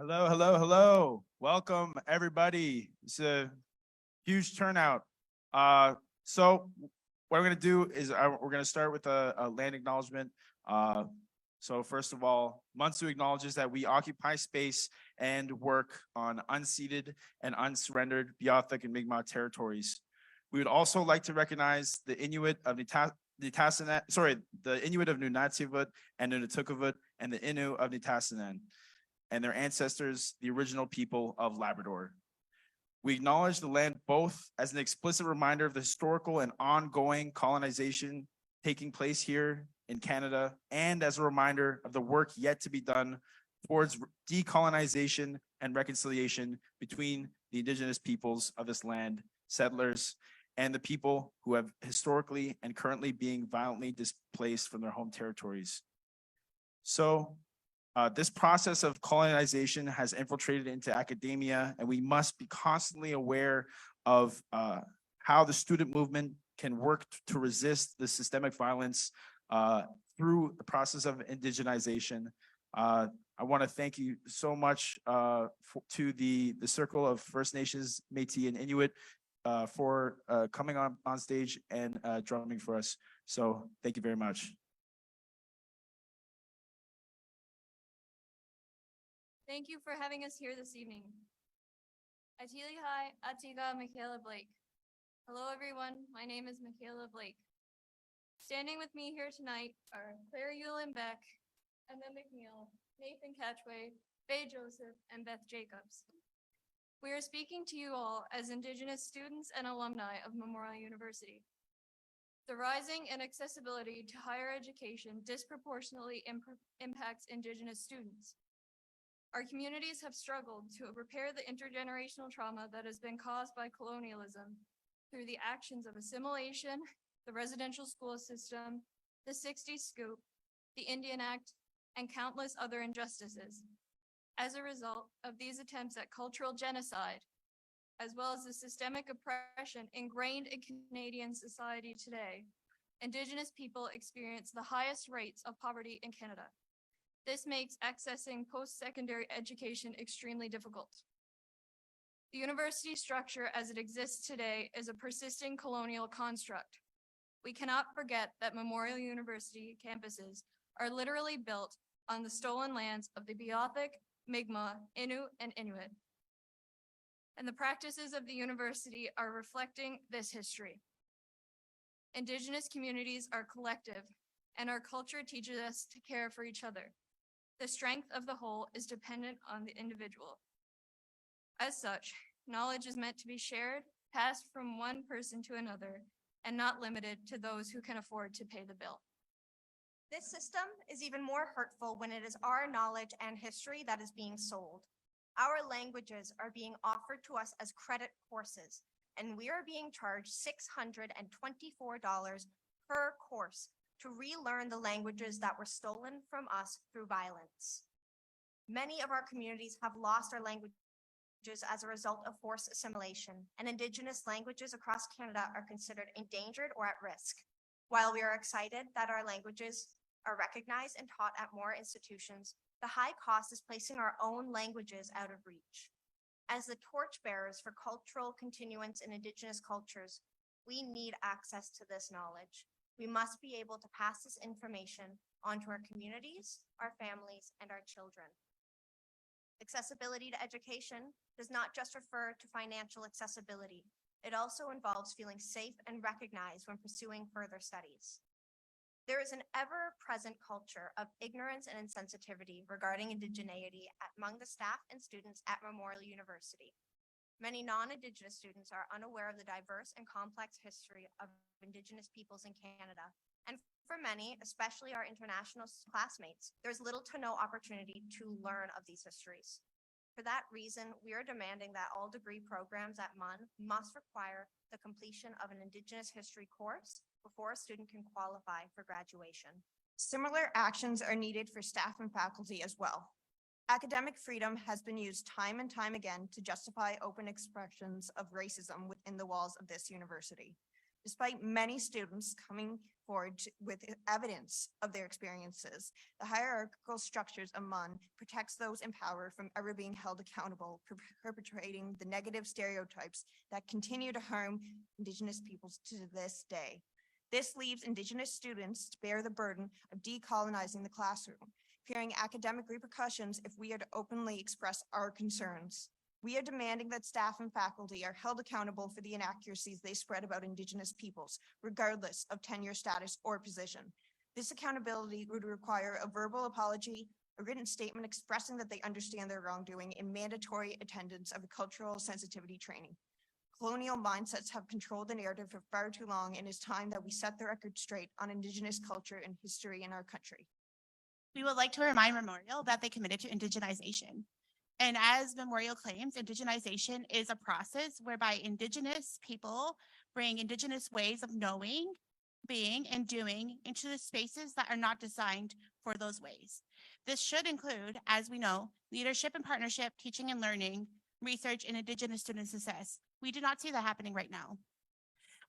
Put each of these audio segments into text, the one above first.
Hello, hello, hello. Welcome, everybody. It's a huge turnout. So what I'm going to do is we're going to start with a land acknowledgement. So first of all, MUNSU acknowledges that we occupy space and work on unceded and unsurrendered Beothuk and Mi'kmaq territories. We would also like to recognize the Inuit of the Inuit of Nunatsiavut and Nunatukavut and the Innu of Nitassinan and their ancestors, the original people of Labrador. We acknowledge the land both as an explicit reminder of the historical and ongoing colonization taking place here in Canada, and as a reminder of the work yet to be done towards decolonization and reconciliation between the Indigenous peoples of this land, settlers, and the people who have historically and currently being violently displaced from their home territories. So, this process of colonization has infiltrated into academia, and we must be constantly aware of how the student movement can work to resist the systemic violence through the process of indigenization. I want to thank you so much to the Circle of First Nations, Métis, and Inuit for coming on stage and drumming for us. So thank you very much. Thank you for having us here this evening. Atili Hai Atiga Michaela Blake. Hello everyone, my name is Michaela Blake. Standing with me here tonight are Claire Yulin Beck, Emma McNeil, Nathan Catchway, Faye Joseph, and Beth Jacobs. We are speaking to you all as Indigenous students and alumni of Memorial University. The rising inaccessibility to higher education disproportionately impacts Indigenous students. Our communities have struggled to repair the intergenerational trauma that has been caused by colonialism through the actions of assimilation, the residential school system, the 60s scoop, the Indian Act, and countless other injustices. As a result of these attempts at cultural genocide, as well as the systemic oppression ingrained in Canadian society today, Indigenous people experience the highest rates of poverty in Canada. This makes accessing post-secondary education extremely difficult. The university structure as it exists today is a persisting colonial construct. We cannot forget that Memorial University campuses are literally built on the stolen lands of the Beothuk, Mi'kmaq, Innu, and Inuit. And the practices of the university are reflecting this history. Indigenous communities are collective, and our culture teaches us to care for each other. The strength of the whole is dependent on the individual. As such, knowledge is meant to be shared, passed from one person to another, and not limited to those who can afford to pay the bill. This system is even more hurtful when it is our knowledge and history that is being sold. Our languages are being offered to us as credit courses, and we are being charged $624 per course to relearn the languages that were stolen from us through violence. Many of our communities have lost our languages as a result of forced assimilation, and Indigenous languages across Canada are considered endangered or at risk. While we are excited that our languages are recognized and taught at more institutions, the high cost is placing our own languages out of reach. As the torchbearers for cultural continuance in Indigenous cultures, we need access to this knowledge. We must be able to pass this information on to our communities, our families, and our children. Accessibility to education does not just refer to financial accessibility. It also involves feeling safe and recognized when pursuing further studies. There is an ever-present culture of ignorance and insensitivity regarding indigeneity among the staff and students at Memorial University. Many non-Indigenous students are unaware of the diverse and complex history of Indigenous peoples in Canada. And for many, especially our international classmates, there's little to no opportunity to learn of these histories. For that reason, we are demanding that all degree programs at MUN must require the completion of an Indigenous history course before a student can qualify for graduation. Similar actions are needed for staff and faculty as well. Academic freedom has been used time and time again to justify open expressions of racism within the walls of this university. Despite many students coming forward with evidence of their experiences, the hierarchical structures of MUN protects those in power from ever being held accountable for perpetrating the negative stereotypes that continue to harm Indigenous peoples to this day. This leaves Indigenous students to bear the burden of decolonizing the classroom, fearing academic repercussions if we are to openly express our concerns. We are demanding that staff and faculty are held accountable for the inaccuracies they spread about Indigenous peoples, regardless of tenure status or position. This accountability would require a verbal apology, a written statement expressing that they understand their wrongdoing, and mandatory attendance of a cultural sensitivity training. Colonial mindsets have controlled the narrative for far too long, and it's time that we set the record straight on Indigenous culture and history in our country. We would like to remind Memorial that they committed to indigenization. And as Memorial claims, indigenization is a process whereby Indigenous people bring Indigenous ways of knowing, being, and doing into the spaces that are not designed for those ways. This should include, as we know, leadership and partnership, teaching and learning, research, and Indigenous student success. We do not see that happening right now.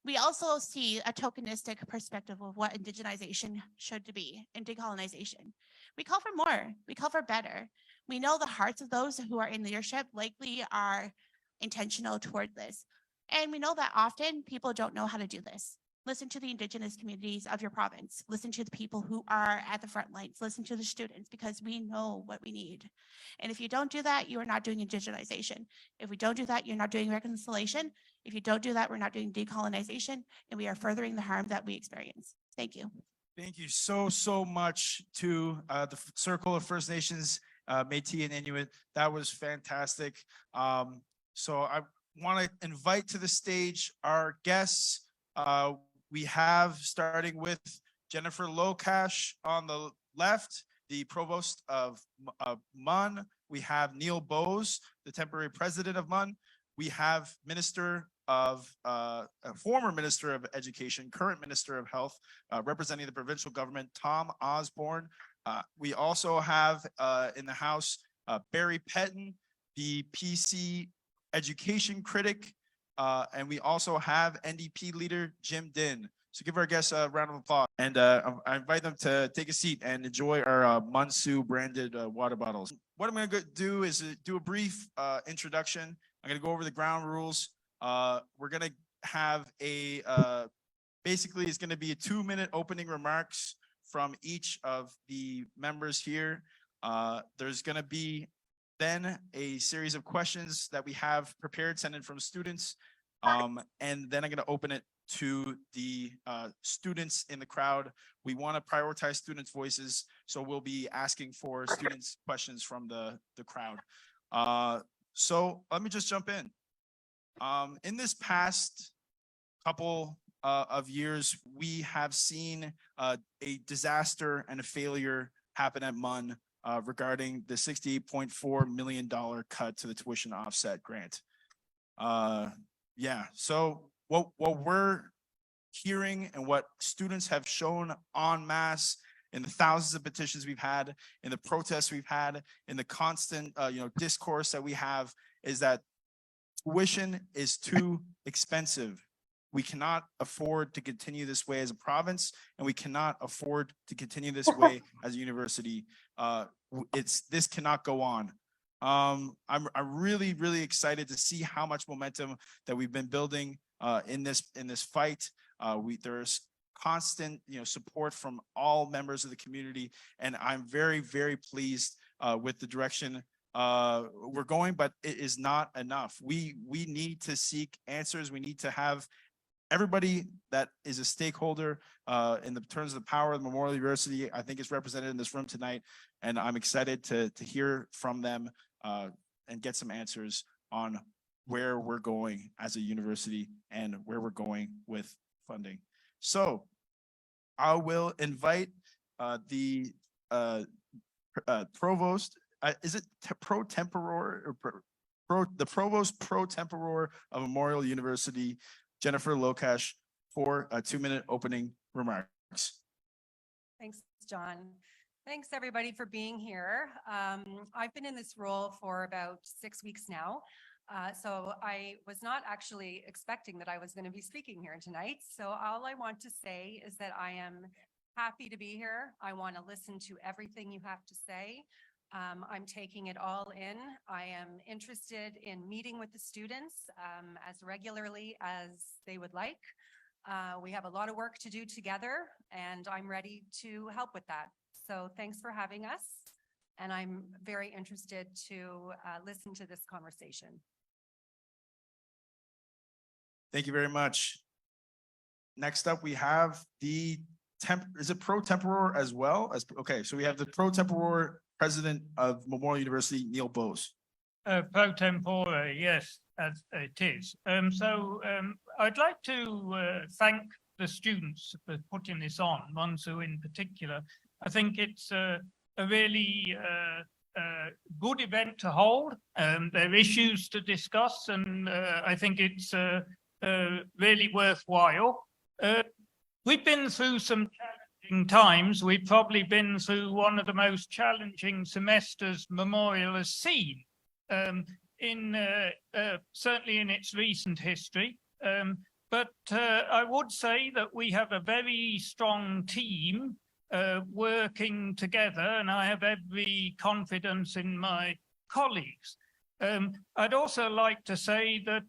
We also see a tokenistic perspective of what indigenization should be and decolonization. We call for more, we call for better. We know the hearts of those who are in leadership likely are intentional toward this. And we know that often people don't know how to do this. Listen to the Indigenous communities of your province. Listen to the people who are at the front lines. Listen to the students, because we know what we need. And if you don't do that, you are not doing indigenization. If we don't do that, you're not doing reconciliation. If you don't do that, we're not doing decolonization, and we are furthering the harm that we experience. Thank you. Thank you so much to the Circle of First Nations, Métis and Inuit. That was fantastic. So I want to invite to the stage our guests. We have, starting with Jennifer Lokash on the left, the Provost of MUN. We have Neil Bose, the temporary president of MUN. We have former Minister of Education, current Minister of Health, representing the provincial government, Tom Osbourne. We also have in the House, Barry Petten, the PC education critic, and we also have NDP leader, Jim Dinn. So give our guests a round of applause. And I invite them to take a seat and enjoy our MUNSU branded water bottles. What I'm going to do is do a brief introduction. I'm going to go over the ground rules. We're going to have basically it's going to be a 2-minute opening remarks from each of the members here. There's going to be then a series of questions that we have prepared, sent in from students. And then I'm going to open it to the students in the crowd. We want to prioritize students' voices, so we'll be asking for students' questions from the crowd. So let me just jump in. In this past couple of years, we have seen a disaster and a failure happen at MUN regarding the $68.4 million cut to the tuition offset grant. So what we're hearing and what students have shown en masse in the thousands of petitions we've had, in the protests we've had, in the constant discourse that we have, is that tuition is too expensive. We cannot afford to continue this way as a province, and we cannot afford to continue this way as a university. This cannot go on. I'm really excited to see how much momentum that we've been building in this fight. There's constant support from all members of the community, and I'm very pleased with the direction we're going, but it is not enough. We need to seek answers. We need to have everybody that is a stakeholder in the terms of the power of Memorial University, I think is represented in this room tonight, and I'm excited to hear from them and get some answers on where we're going as a university and where we're going with funding. So I will invite the provost, is it Pro-Tempore or the Provost Pro-Tempore of Memorial University, Jennifer Lokash, for a 2-minute opening remarks. Thanks, John. Thanks everybody for being here. I've been in this role for about 6 weeks now. So I was not actually expecting that I was going to be speaking here tonight. So all I want to say is that I am happy to be here. I want to listen to everything you have to say. I'm taking it all in. I am interested in meeting with the students as regularly as they would like. We have a lot of work to do together, and I'm ready to help with that. So thanks for having us. And I'm very interested to listen to this conversation. Thank you very much. Next up, we have the is it pro-tempore as well? Okay, so we have the pro-tempore president of Memorial University, Neil Bose. Pro-tempore, yes, as it is. I'd like to thank the students for putting this on, MUNSU in particular. I think it's a really good event to hold. There are issues to discuss, and I think it's really worthwhile. We've been through some challenging times. We've probably been through one of the most challenging semesters Memorial has seen, certainly in its recent history. But I would say that we have a very strong team working together, and I have every confidence in my colleagues. I'd also like to say that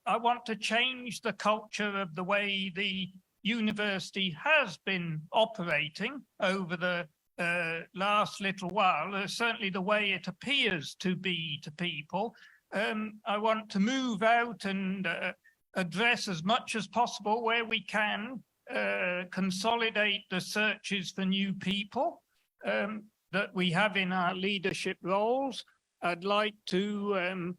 I want to change the culture of the way the university has been operating over the last little while, certainly the way it appears to be to people. I want to move out and address as much as possible where we can, consolidate the searches for new people that we have in our leadership roles. I'd like to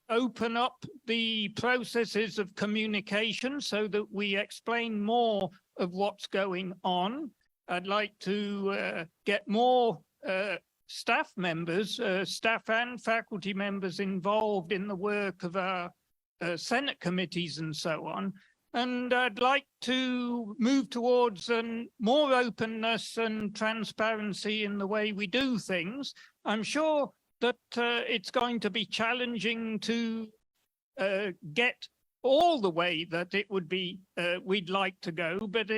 open up the processes of communication so that we explain more of what's going on. I'd like to get more staff members, staff and faculty members involved in the work of our Senate committees and so on. And I'd like to move towards more openness and transparency in the way we do things. I'm sure that it's going to be challenging to get all the way that it would be we'd like to go, but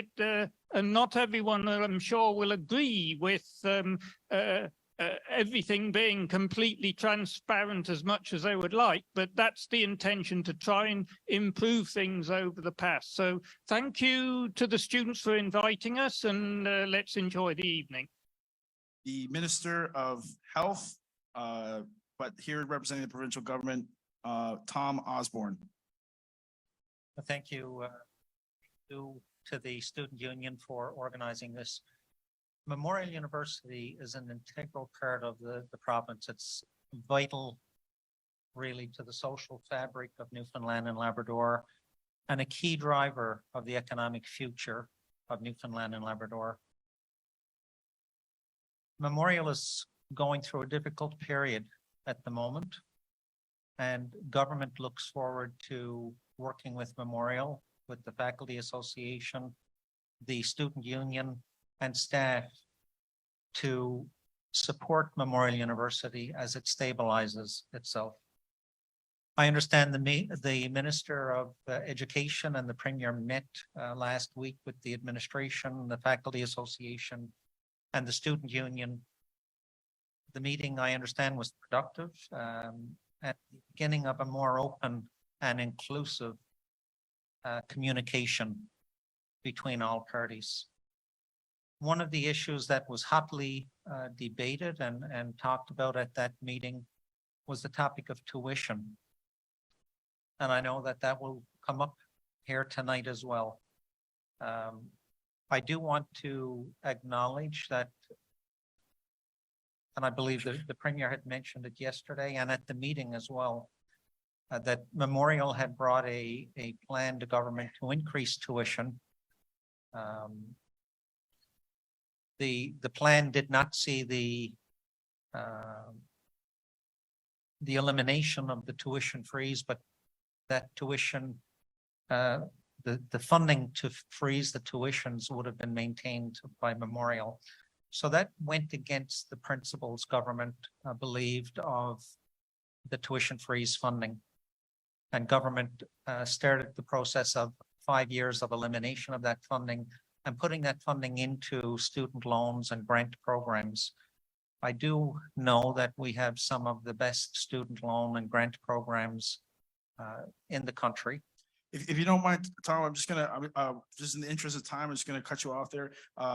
and not everyone, I'm sure, will agree with everything being completely transparent as much as they would like, but that's the intention, to try and improve things over the past. So thank you to the students for inviting us, and let's enjoy the evening. The Minister of Health, but here representing the provincial government, Tom Osbourne. Thank you to the Student Union for organizing this. Memorial University is an integral part of the province. It's vital, really, to the social fabric of Newfoundland and Labrador, and a key driver of the economic future of Newfoundland and Labrador. Memorial is going through a difficult period at the moment, and government looks forward to working with Memorial, with the Faculty Association, the Student Union, and staff to support Memorial University as it stabilizes itself. I understand the Minister of Education and the Premier met last week with the administration, the Faculty Association, and the Student Union. The meeting, I understand, was productive at the beginning of a more open and inclusive communication between all parties. One of the issues that was hotly debated and talked about at that meeting was the topic of tuition. And I know that that will come up here tonight as well. I do want to acknowledge that, and I believe that the Premier had mentioned it yesterday and at the meeting as well, that Memorial had brought a plan to government to increase tuition. The plan did not see the elimination of the tuition freeze, but that tuition, the funding to freeze the tuitions would have been maintained by Memorial. So that went against the principles government believed of the tuition freeze funding. And government started the process of 5 years of elimination of that funding and putting that funding into student loans and grant programs. I do know that we have some of the best student loan and grant programs in the country. If you don't mind, Tom, I'm just gonna, just in the interest of time, I'm just gonna cut you off there.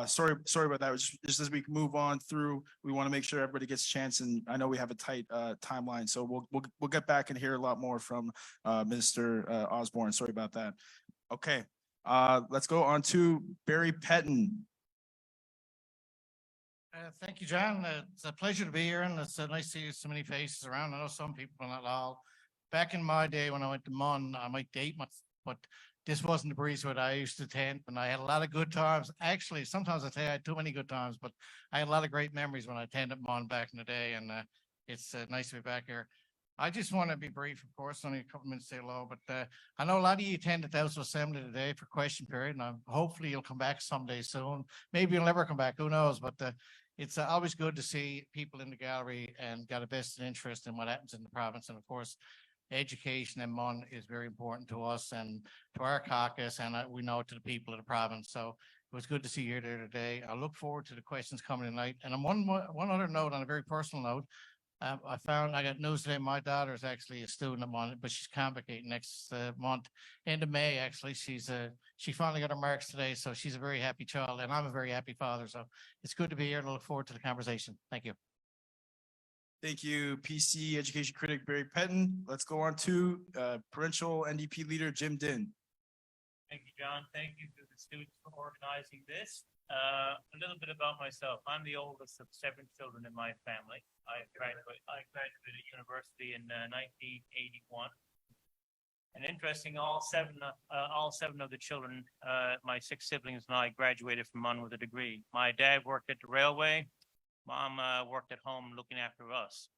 Sorry about that. Just as we move on through, we want to make sure everybody gets a chance, and I know we have a tight timeline, so we'll get back and hear a lot more from Minister Osbourne. Sorry about that. Okay, let's go on to Barry Petten. Thank you, John. It's a pleasure to be here, and it's nice to see so many faces around. I know some people, not all. Back in my day when I went to MUN, I might date myself, but this wasn't the breeze what I used to attend, and I had a lot of good times. Actually, sometimes I tell you I had too many good times, but I had a lot of great memories when I attended MUN back in the day, and it's nice to be back here. I just want to be brief, of course, only a couple minutes to say hello, but I know a lot of you attended the House of Assembly today for question period, and hopefully you'll come back someday soon. Maybe you'll never come back, who knows, but it's always good to see people in the gallery and got a vested interest in what happens in the province, and of course, education in MUN is very important to us and to our caucus, and we know it to the people of the province. So it was good to see you here today. I look forward to the questions coming tonight. And on one other note, on a very personal note, I got news today. My daughter is actually a student at MUN, but she's convocating next month, end of May. Actually, she finally got her marks today, so she's a very happy child, and I'm a very happy father. So it's good to be here, and I look forward to the conversation. Thank you. Thank you, PC education critic Barry Petten. Let's go on to provincial NDP leader Jim Dinn. Thank you, John. Thank you to the students for organizing this. A little bit about myself. I'm the oldest of 7 children in my family. I graduated university in 1981. And interesting, all seven of the children, my 6 siblings and I graduated from MUN with a degree. My dad worked at the railway. Mom worked at home looking after us.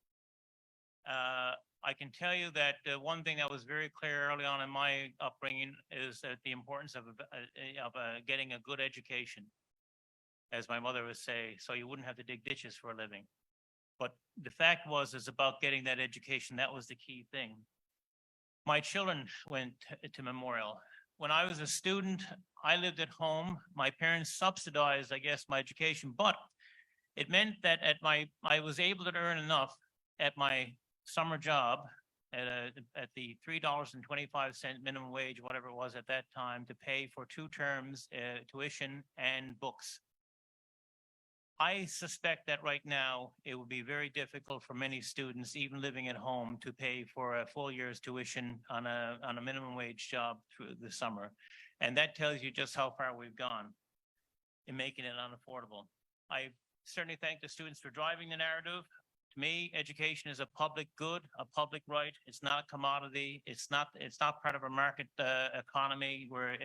I can tell you that one thing that was very clear early on in my upbringing is that the importance of getting a good education, as my mother would say, so you wouldn't have to dig ditches for a living. But the fact is about getting that education. That was the key thing. My children went to Memorial. When I was a student, I lived at home. My parents subsidized, I guess, my education, but it meant that I was able to earn enough at my summer job at the $3.25 minimum wage, whatever it was at that time, to pay for 2 terms tuition and books. I suspect that right now it would be very difficult for many students, even living at home, to pay for a full year's tuition on a minimum wage job through the summer. And that tells you just how far we've gone in making it unaffordable. I certainly thank the students for driving the narrative. To me, education is a public good, a public right. It's not a commodity. It's not part of a market economy where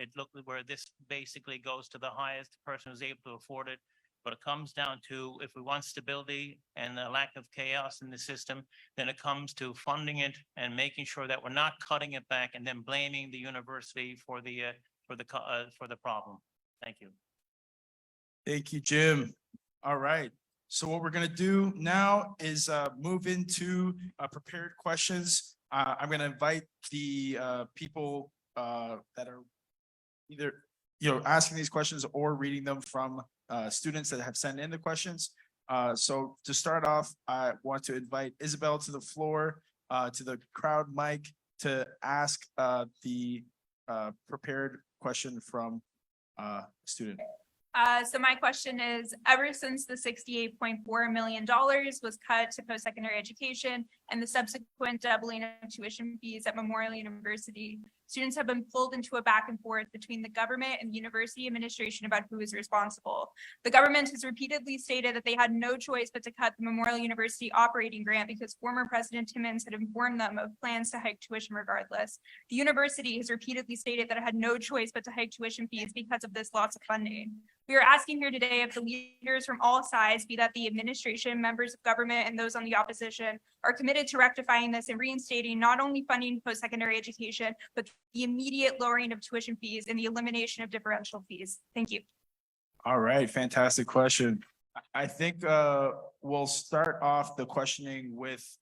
this basically goes to the highest person who's able to afford it. But it comes down to, if we want stability and a lack of chaos in the system, then it comes to funding it and making sure that we're not cutting it back and then blaming the university for the problem. Thank you. Thank you, Jim. All right. So what we're going to do now is move into prepared questions. I'm going to invite the people that are either asking these questions or reading them from students that have sent in the questions. So to start off, I want to invite Isabel to the floor, to the crowd mic, to ask the prepared question from student. So my question is, ever since the $68.4 million was cut to post-secondary education and the subsequent doubling of tuition fees at Memorial University, students have been pulled into a back and forth between the government and the university administration about who is responsible. The government has repeatedly stated that they had no choice but to cut the Memorial University operating grant because former President Timmins had informed them of plans to hike tuition regardless. The university has repeatedly stated that it had no choice but to hike tuition fees because of this loss of funding. We are asking here today if the leaders from all sides, be that the administration, members of government, and those on the opposition, are committed to rectifying this and reinstating not only funding post-secondary education, but the immediate lowering of tuition fees and the elimination of differential fees. Thank you. All right, fantastic question. I think we'll start off the questioning with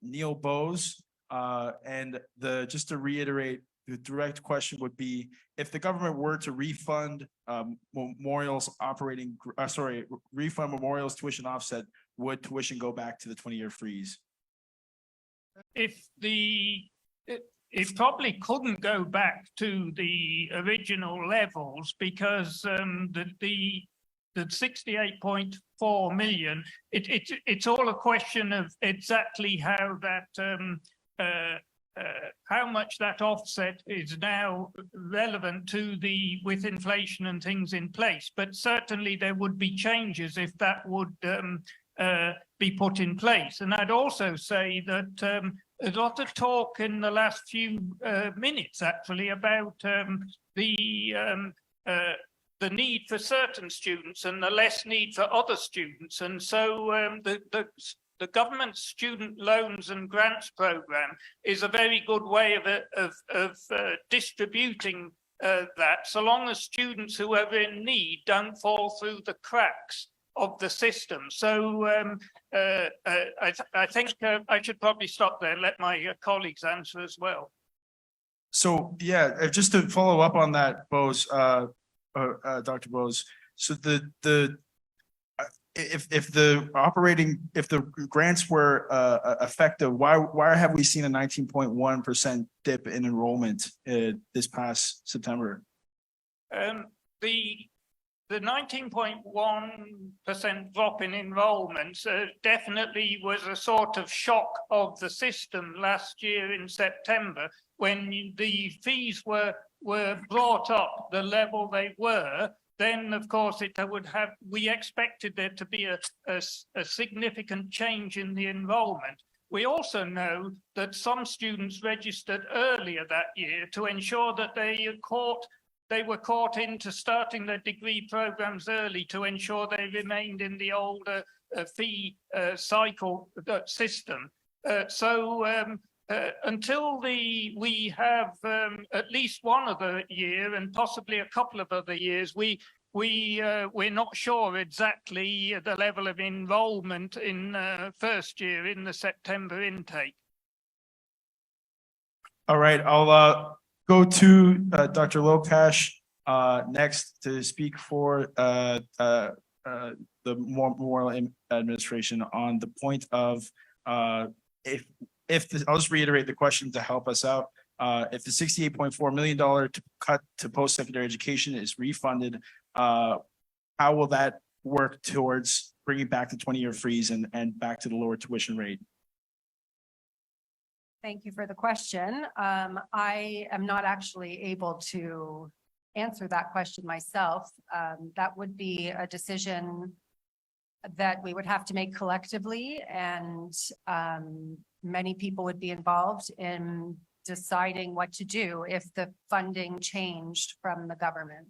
Neil Bose. And just to reiterate, the direct question would be, if the government were to refund Memorial's refund Memorial's tuition offset, would tuition go back to the 20-year freeze? It probably couldn't go back to the original levels because the 68.4 million, it's all a question of exactly how that how much that offset is now relevant to with inflation and things in place. But certainly there would be changes if that would be put in place. And I'd also say that a lot of talk in the last few minutes actually about the need for certain students and the less need for other students. And so the government student loans and grants program is a very good way of distributing that, so long as students who are in need don't fall through the cracks of the system. So I think I should probably stop there and let my colleagues answer as well. So yeah, just to follow up on that, Bose, Dr. Bose. So if the grants were effective, why have we seen a 19.1% dip in enrollment this past September? The 19.1% drop in enrollment definitely was a sort of shock of the system last year in September, when the fees were brought up the level they were. Then, of course, we expected there to be a significant change in the enrollment. We also know that some students registered earlier that year to ensure that they were caught into starting their degree programs early, to ensure they remained in the older fee cycle system. Until we have at least one other year and possibly a couple of other years, we're not sure exactly the level of enrollment in first year in the September intake. All right, I'll go to Dr. Lokash next to speak for the Memorial Administration on the point of I'll just reiterate the question to help us out. If the $68.4 million cut to post-secondary education is refunded, how will that work towards bringing back the 20-year freeze and back to the lower tuition rate? Thank you for the question. I am not actually able to answer that question myself. That would be a decision that we would have to make collectively, and many people would be involved in deciding what to do if the funding changed from the government.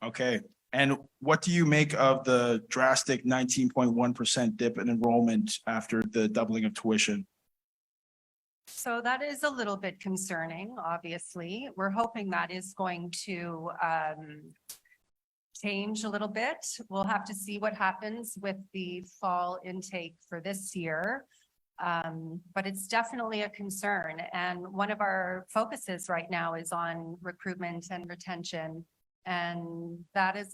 Okay, and what do you make of the drastic 19.1% dip in enrollment after the doubling of tuition? So that is a little bit concerning, obviously. We're hoping that is going to change a little bit. We'll have to see what happens with the fall intake for this year. But it's definitely a concern. And one of our focuses right now is on recruitment and retention. And that's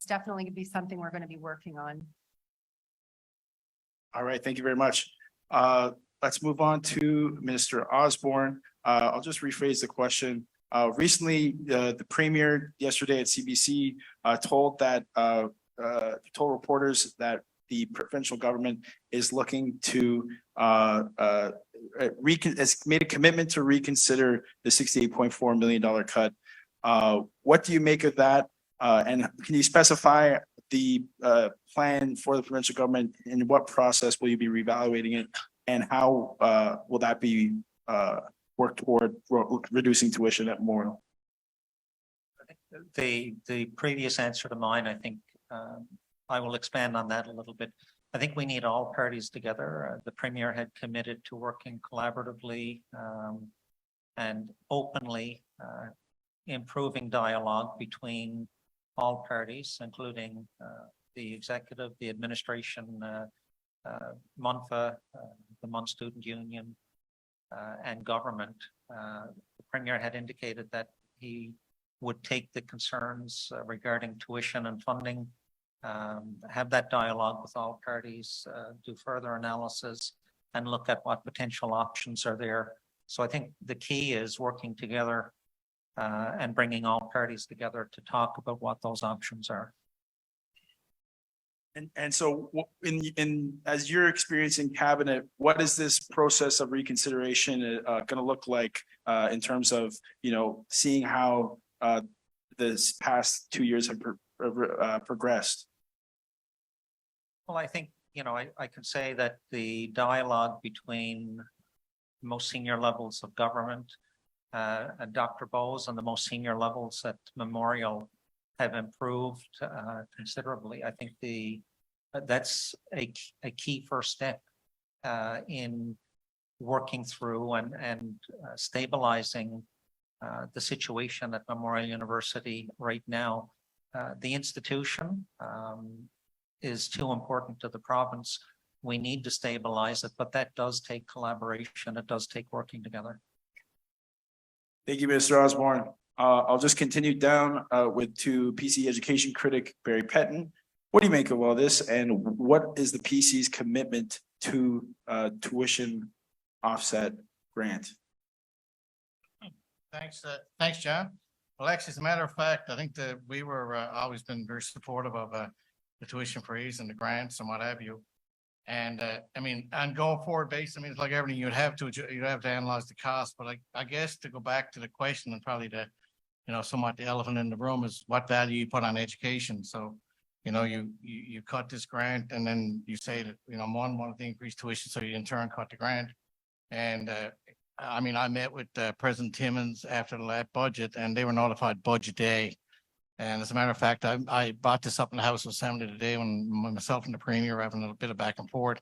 definitely going to be something we're going to be working on. All right, thank you very much. Let's move on to Minister Osbourne. I'll just rephrase the question. Recently, the Premier yesterday at CBC told reporters that the provincial government is looking to has made a commitment to reconsider the $68.4 million cut. What do you make of that? And can you specify the plan for the provincial government? In what process will you be reevaluating it? And how will that be worked toward reducing tuition at Memorial? The previous answer to mine, I think I will expand on that a little bit. I think we need all parties together. The Premier had committed to working collaboratively and openly, improving dialogue between all parties, including the executive, the administration, MUNFA, the MUN Student Union, and government. The Premier had indicated that he would take the concerns regarding tuition and funding, have that dialogue with all parties, do further analysis, and look at what potential options are there. So I think the key is working together and bringing all parties together to talk about what those options are. And so as you're experiencing cabinet, what is this process of reconsideration going to look like in terms of, seeing how this past 2 years have progressed? Well, I think, I can say that the dialogue between the most senior levels of government and Dr. Bose and the most senior levels at Memorial have improved considerably. I think that's a key first step in working through and stabilizing the situation at Memorial University right now. The institution is too important to the province. We need to stabilize it, but that does take collaboration. It does take working together. Thank you, Mr. Osbourne. I'll just continue down to PC education critic Barry Petten. What do you make of all this, and what is the PC's commitment to tuition offset grant? Thanks, John. Well, actually, as a matter of fact, I think that we were always been very supportive of the tuition freeze and the grants and what have you. And on going forward basis, it's like everything, you'd have to analyze the cost. But I guess to go back to the question, and probably somewhat the elephant in the room, is what value you put on education. So, you cut this grant, and then you say that, one wanted to increase tuition, so you in turn cut the grant. And I met with President Timmons after the last budget, and they were notified budget day. And as a matter of fact, I brought this up in the House of Assembly today when myself and the Premier were having a bit of back and forth.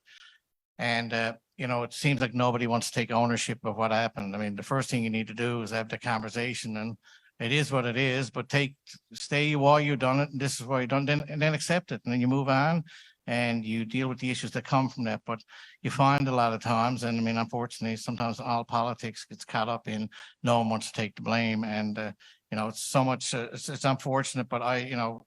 And, it seems like nobody wants to take ownership of what happened. The first thing you need to do is have the conversation, and it is what it is, but stay while you've done it, and this is why you've done it, and then accept it, and then you move on and you deal with the issues that come from that. But you find a lot of times, and unfortunately, sometimes all politics gets caught up in no one wants to take the blame. And, it's so much, it's unfortunate, but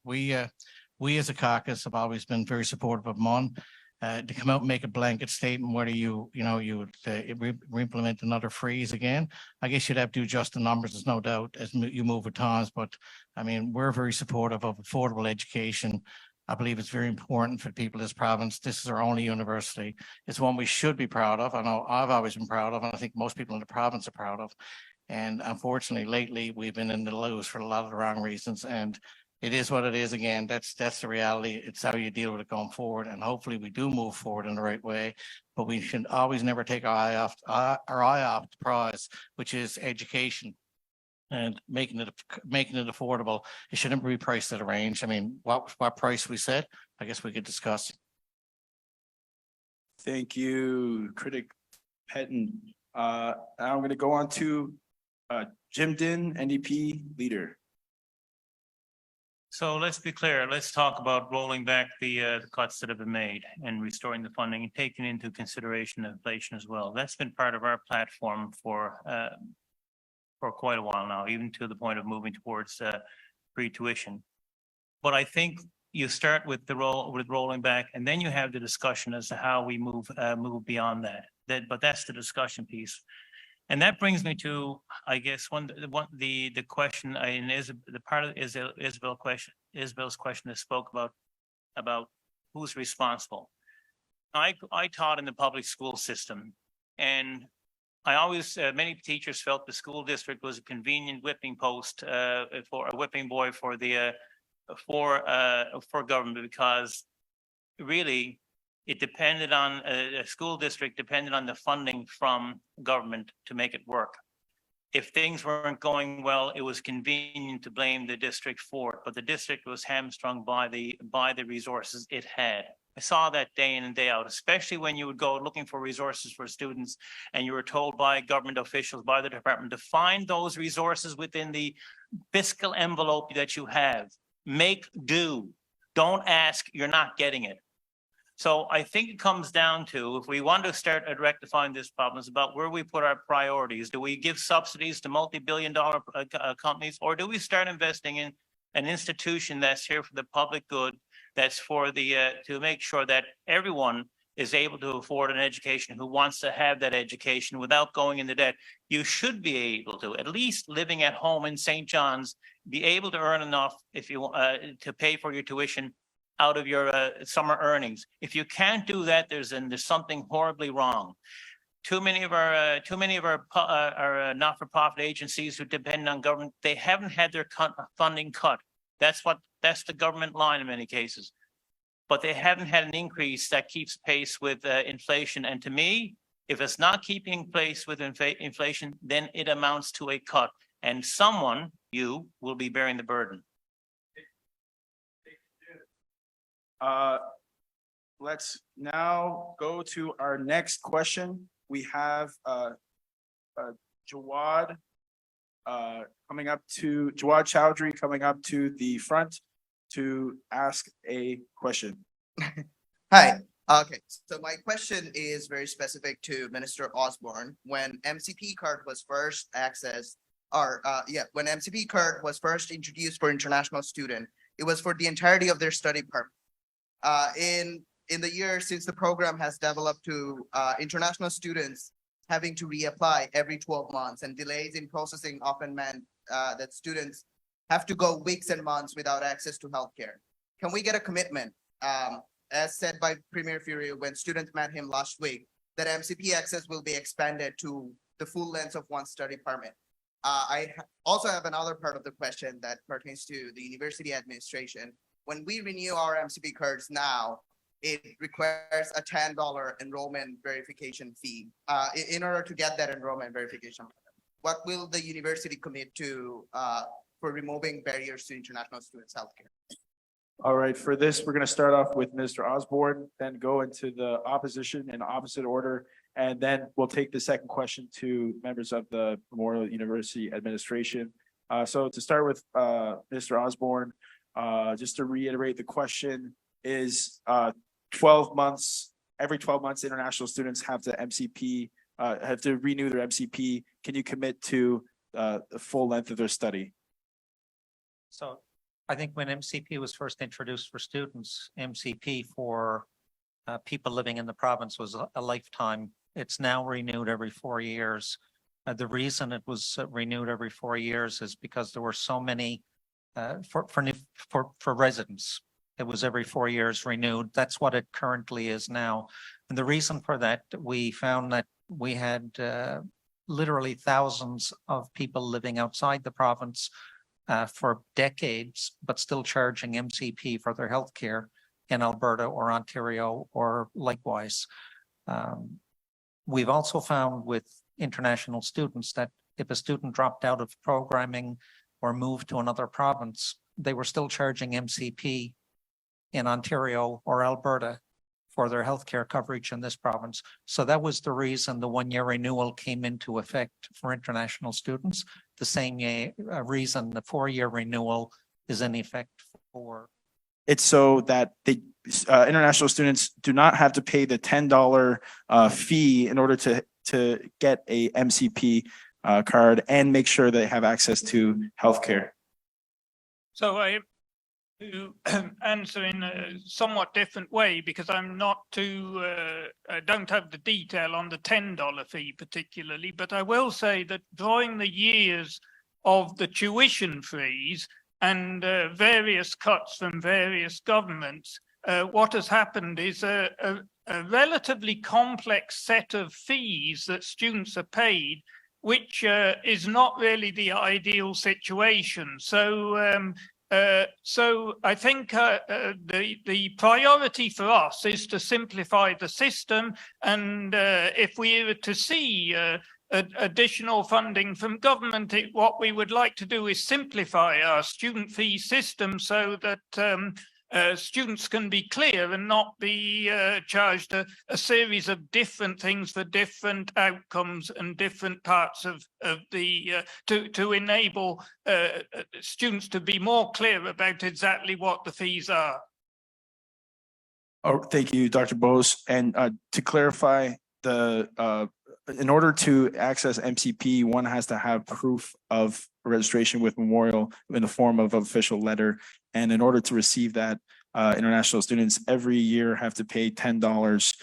we as a caucus have always been very supportive of MUN. To come out and make a blanket statement, whether you would implement another freeze again, I guess you'd have to adjust the numbers, there's no doubt, as you move with times. But we're very supportive of affordable education. I believe it's very important for people in this province. This is our only university. It's one we should be proud of. I know I've always been proud of, and I think most people in the province are proud of. And unfortunately, lately, we've been in the lows for a lot of the wrong reasons. And it is what it is. Again, that's the reality. It's how you deal with it going forward. And hopefully we do move forward in the right way, but we should always never take our eye off the prize, which is education and making it affordable. It shouldn't be priced at a range. What price we set, I guess we could discuss. Thank you, critic Petten. Now I'm going to go on to Jim Dinn, NDP leader. So let's be clear. Let's talk about rolling back the cuts that have been made and restoring the funding and taking into consideration inflation as well. That's been part of our platform for quite a while now, even to the point of moving towards free tuition. But I think you start with rolling back, and then you have the discussion as to how we move beyond that. But that's the discussion piece. And that brings me to, I guess, the question, and the part of Isabel's question that spoke about who's responsible. I taught in the public school system, and I always many teachers felt the school district was a convenient whipping post for a whipping boy for government, because really it depended on a school district depended on the funding from government to make it work. If things weren't going well, it was convenient to blame the district for it, but the district was hamstrung by the resources it had. I saw that day in and day out, especially when you would go looking for resources for students and you were told by government officials, by the department, to find those resources within the fiscal envelope that you have. make do. Don't ask, you're not getting it. So I think it comes down to, if we want to start at rectifying this problem, it's about where we put our priorities. Do we give subsidies to multi-billion-dollar companies, or do we start investing in an institution that's here for the public good, that's for the to make sure that everyone is able to afford an education, who wants to have that education without going into debt? You should be able to, at least living at home in St. John's, be able to earn enough if you to pay for your tuition out of your summer earnings. If you can't do that, there's something horribly wrong. Too many of our not-for-profit agencies who depend on government, they haven't had their funding cut. That's the government line in many cases. But they haven't had an increase that keeps pace with inflation. And to me, if it's not keeping pace with inflation, then it amounts to a cut. And someone, you, will be bearing the burden. Let's now go to our next question. We have Jawad Jawad Chowdhury coming up to the front to ask a question. Hi. Okay, so my question is very specific to Minister Osbourne. When MCP card was first when MCP card was first introduced for international student, it was for the entirety of their study permit. In the years since the program has developed to international students having to reapply every 12 months, and delays in processing often meant that students have to go weeks and months without access to healthcare. Can we get a commitment, as said by Premier Fury when students met him last week, that MCP access will be expanded to the full length of one study permit? I also have another part of the question that pertains to the university administration. When we renew our MCP cards now, it requires a $10 enrollment verification fee in order to get that enrollment verification. What will the university commit to for removing barriers to international students' healthcare? All right, for this, we're going to start off with Mr. Osbourne, then go into the opposition in opposite order, and then we'll take the second question to members of the Memorial University administration. So to start with Mr. Osbourne, just to reiterate, the question is 12 months, every 12 months, international students have to renew their MCP. Can you commit to the full length of their study? So I think when MCP was first introduced for students, MCP for people living in the province was a lifetime. It's now renewed every 4 years. The reason it was renewed every 4 years is because there were so many for residents. It was every 4 years renewed. That's what it currently is now. And the reason for that, we found that we had literally thousands of people living outside the province for decades, but still charging MCP for their healthcare in Alberta or Ontario or likewise. We've also found with international students that if a student dropped out of programming or moved to another province, they were still charging MCP in Ontario or Alberta for their healthcare coverage in this province. So that was the reason the 1 year renewal came into effect for international students. The same reason the 4 year renewal is in effect for. It's so that the international students do not have to pay the $10 fee in order to get a MCP card and make sure they have access to healthcare. So I to answer in a somewhat different way, because I'm not too, I don't have the detail on the $10 fee particularly, but I will say that during the years of the tuition freeze and various cuts from various governments, what has happened is a relatively complex set of fees that students are paid, which is not really the ideal situation. So I think the priority for us is to simplify the system, and if we were to see additional funding from government, what we would like to do is simplify our student fee system so that students can be clear and not be charged a series of different things for different outcomes and different parts of the to enable students to be more clear about exactly what the fees are. Oh, thank you, Dr. Bose. And to clarify, in order to access MCP, one has to have proof of registration with Memorial in the form of an official letter. And in order to receive that, international students every year have to pay $10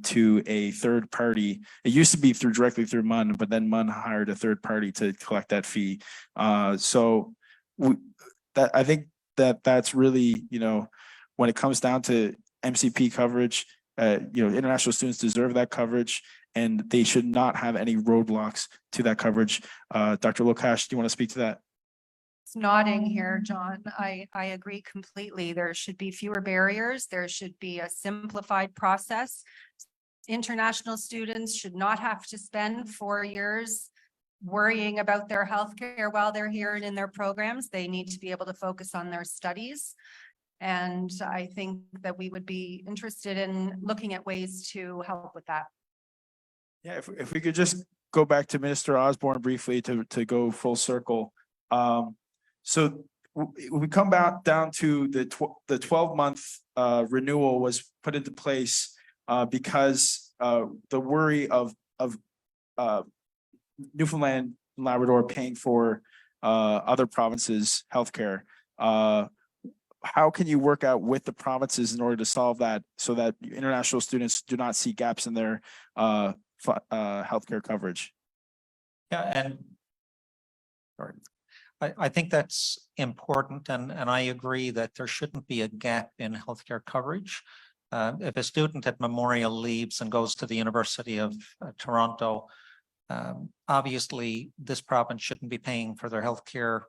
to a third party. It used to be directly through MUN, but then MUN hired a third party to collect that fee. I think that's really, when it comes down to MCP coverage, international students deserve that coverage, and they should not have any roadblocks to that coverage. Dr. Lokash, do you want to speak to that? It's nodding here, John. I agree completely. There should be fewer barriers. There should be a simplified process. International students should not have to spend 4 years worrying about their healthcare while they're here and in their programs. They need to be able to focus on their studies. And I think that we would be interested in looking at ways to help with that. Yeah, if we could just go back to Minister Osbourne briefly to go full circle. So we come back down to the 12-month renewal was put into place because the worry of Newfoundland and Labrador paying for other provinces' healthcare. How can you work out with the provinces in order to solve that so that international students do not see gaps in their healthcare coverage? Yeah, and I think that's important, and I agree that there shouldn't be a gap in healthcare coverage. If a student at Memorial leaves and goes to the University of Toronto, obviously this province shouldn't be paying for their healthcare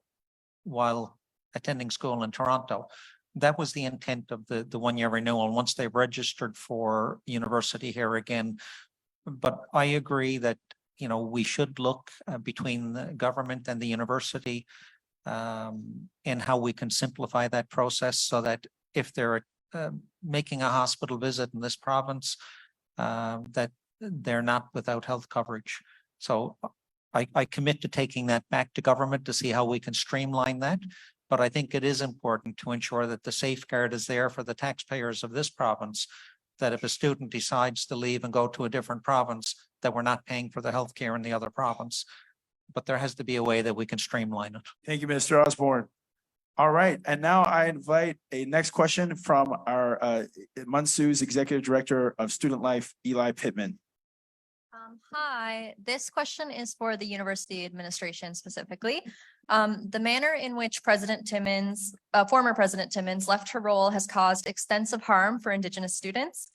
while attending school in Toronto. That was the intent of the 1-year renewal once they registered for university here again. But I agree that, we should look between the government and the university in how we can simplify that process so that if they're making a hospital visit in this province, that they're not without health coverage. So I commit to taking that back to government to see how we can streamline that. But I think it is important to ensure that the safeguard is there for the taxpayers of this province, that if a student decides to leave and go to a different province, that we're not paying for the healthcare in the other province. But there has to be a way that we can streamline it. Thank you, Mr. Osbourne. All right, and now I invite a next question from our MUNSU's Executive Director of Student Life, Eli Pittman. Hi, this question is for the university administration specifically. The manner in which President Timmins, former President Timmins left her role has caused extensive harm for Indigenous students.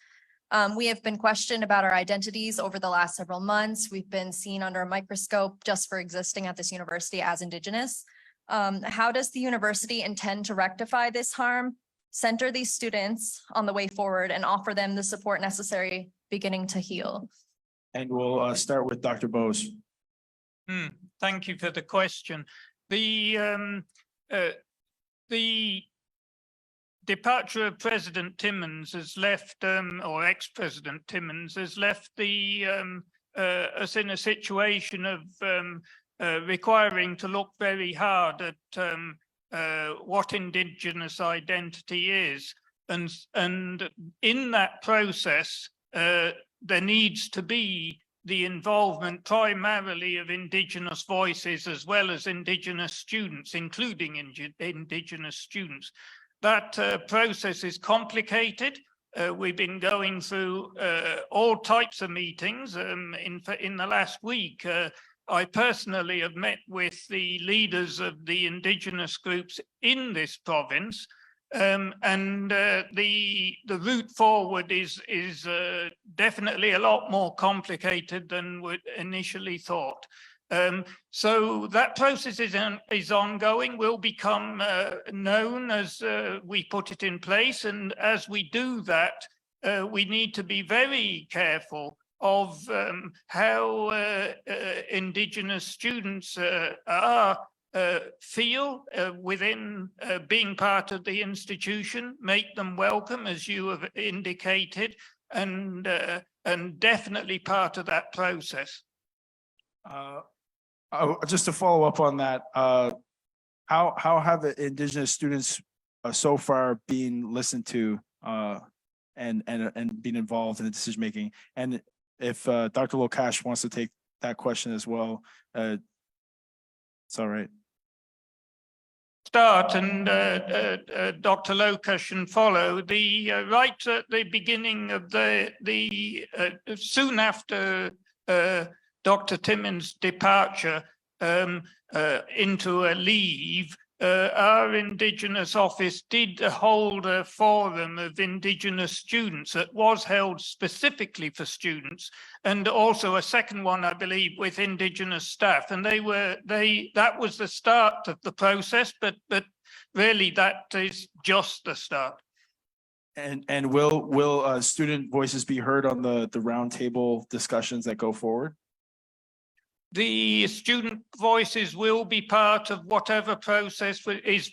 We have been questioned about our identities over the last several months. We've been seen under a microscope just for existing at this university as Indigenous. How does the university intend to rectify this harm, center these students on the way forward, and offer them the support necessary beginning to heal? And we'll start with Dr. Bose. Thank you for the question. The departure of President Timmins has left, or ex-President Timmins has left us in a situation of requiring to look very hard at what Indigenous identity is, and in that process, there needs to be the involvement primarily of Indigenous voices as well as Indigenous students, including Indigenous students. That process is complicated. We've been going through all types of meetings. In the last week, I personally have met with the leaders of the Indigenous groups in this province. And the route forward is definitely a lot more complicated than we initially thought. So that process is ongoing, will become known as we put it in place. And as we do that, we need to be very careful of how Indigenous students are feel within being part of the institution, make them welcome, as you have indicated, and definitely part of that process. Just to follow up on that, how have the Indigenous students so far been listened to and been involved in the decision making? And if Dr. Lokash wants to take that question as well, it's all right. Start and Dr. Lokash and follow. The right at the beginning of the soon after Dr. Timmins' departure into a leave, our Indigenous office did hold a forum of Indigenous students that was held specifically for students, and also a second one, I believe, with Indigenous staff. And that was the start of the process, but really that is just the start. And will student voices be heard on the roundtable discussions that go forward? The student voices will be part of whatever process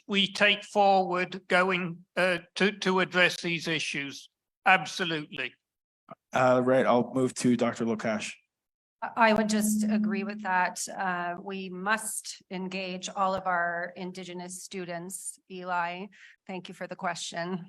we take forward going to address these issues. Absolutely. Right, I'll move to Dr. Lokash. I would just agree with that. We must engage all of our Indigenous students. Eli, thank you for the question.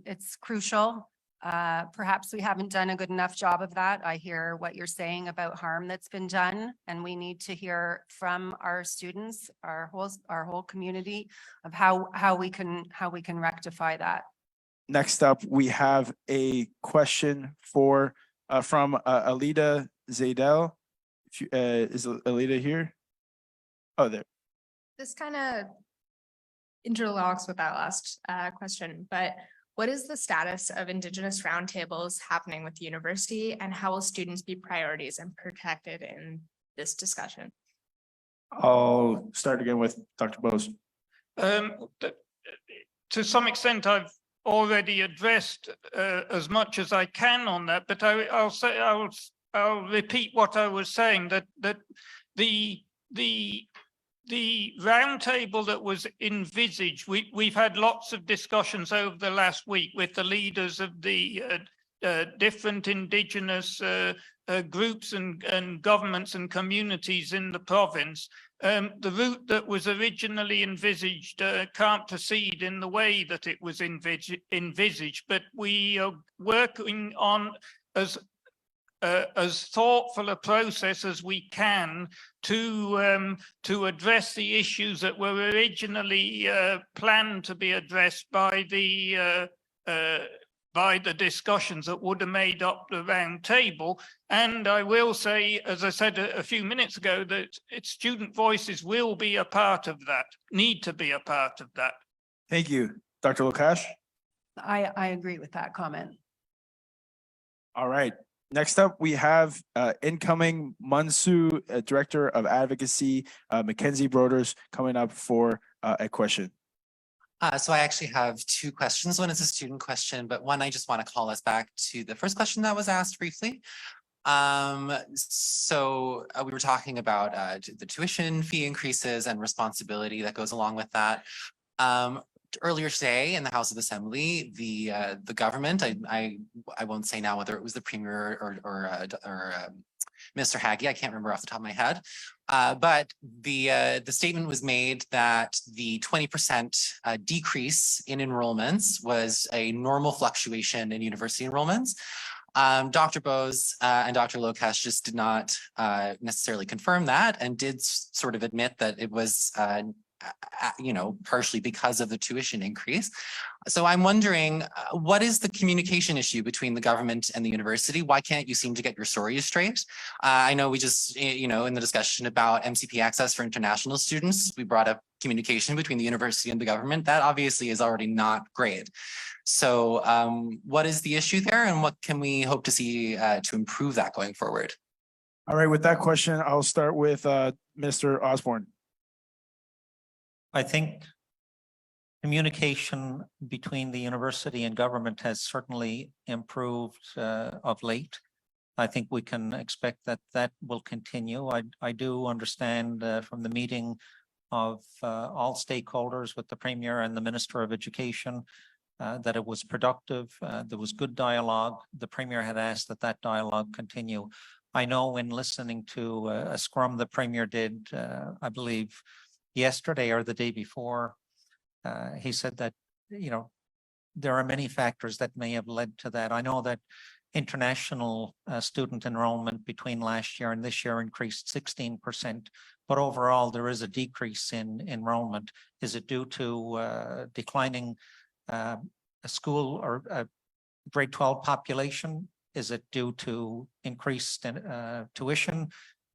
It's crucial. Perhaps we haven't done a good enough job of that. I hear what you're saying about harm that's been done, and we need to hear from our students, our whole community, of how we can rectify that. Next up, we have a question from Alida Zaydel. Is Alida here? Oh, there. This kind of interlocks with that last question, but what is the status of Indigenous roundtables happening with the university, and how will students be priorities and protected in this discussion? I'll start again with Dr. Bose. To some extent, I've already addressed as much as I can on that, but I'll repeat what I was saying, that the roundtable that was envisaged, we've had lots of discussions over the last week with the leaders of the different Indigenous groups and governments and communities in the province. The route that was originally envisaged can't proceed in the way that it was envisaged, but we are working on as thoughtful a process as we can to address the issues that were originally planned to be addressed by the discussions that would have made up the round table. And I will say, as I said a few minutes ago, that student voices will be a part of that, need to be a part of that. Thank you. Dr. Lokash? I agree with that comment. All right. Next up, we have incoming MUNSU Director of Advocacy, Mackenzie Broders, coming up for a question. So I actually have two questions. One is a student question, but one I just want to call us back to the first question that was asked briefly. So we were talking about the tuition fee increases and responsibility that goes along with that. Earlier today in the House of Assembly, the government, I won't say now whether it was the Premier or Minister Haggie, I can't remember off the top of my head, but the statement was made that the 20% decrease in enrollments was a normal fluctuation in university enrollments. Dr. Bose and Dr. Lokash just did not necessarily confirm that, and did sort of admit that it was partially because of the tuition increase. So I'm wondering, what is the communication issue between the government and the university? Why can't you seem to get your stories straight? I know we just, in the discussion about MCP access for international students, we brought up communication between the university and the government. That obviously is already not great. So what is the issue there, and what can we hope to see to improve that going forward? All right, with that question, I'll start with Mr. Osbourne. I think communication between the university and government has certainly improved of late. I think we can expect that will continue. I do understand from the meeting of all stakeholders with the Premier and the Minister of Education, that it was productive, there was good dialogue. The Premier had asked that that dialogue continue. I know in listening to a scrum the Premier did, I believe yesterday or the day before, he said that, you know, there are many factors that may have led to that. I know that international student enrollment between last year and this year increased 16%, but overall there is a decrease in enrollment. Is it due to declining a school or a grade 12 population? Is it due to increased tuition?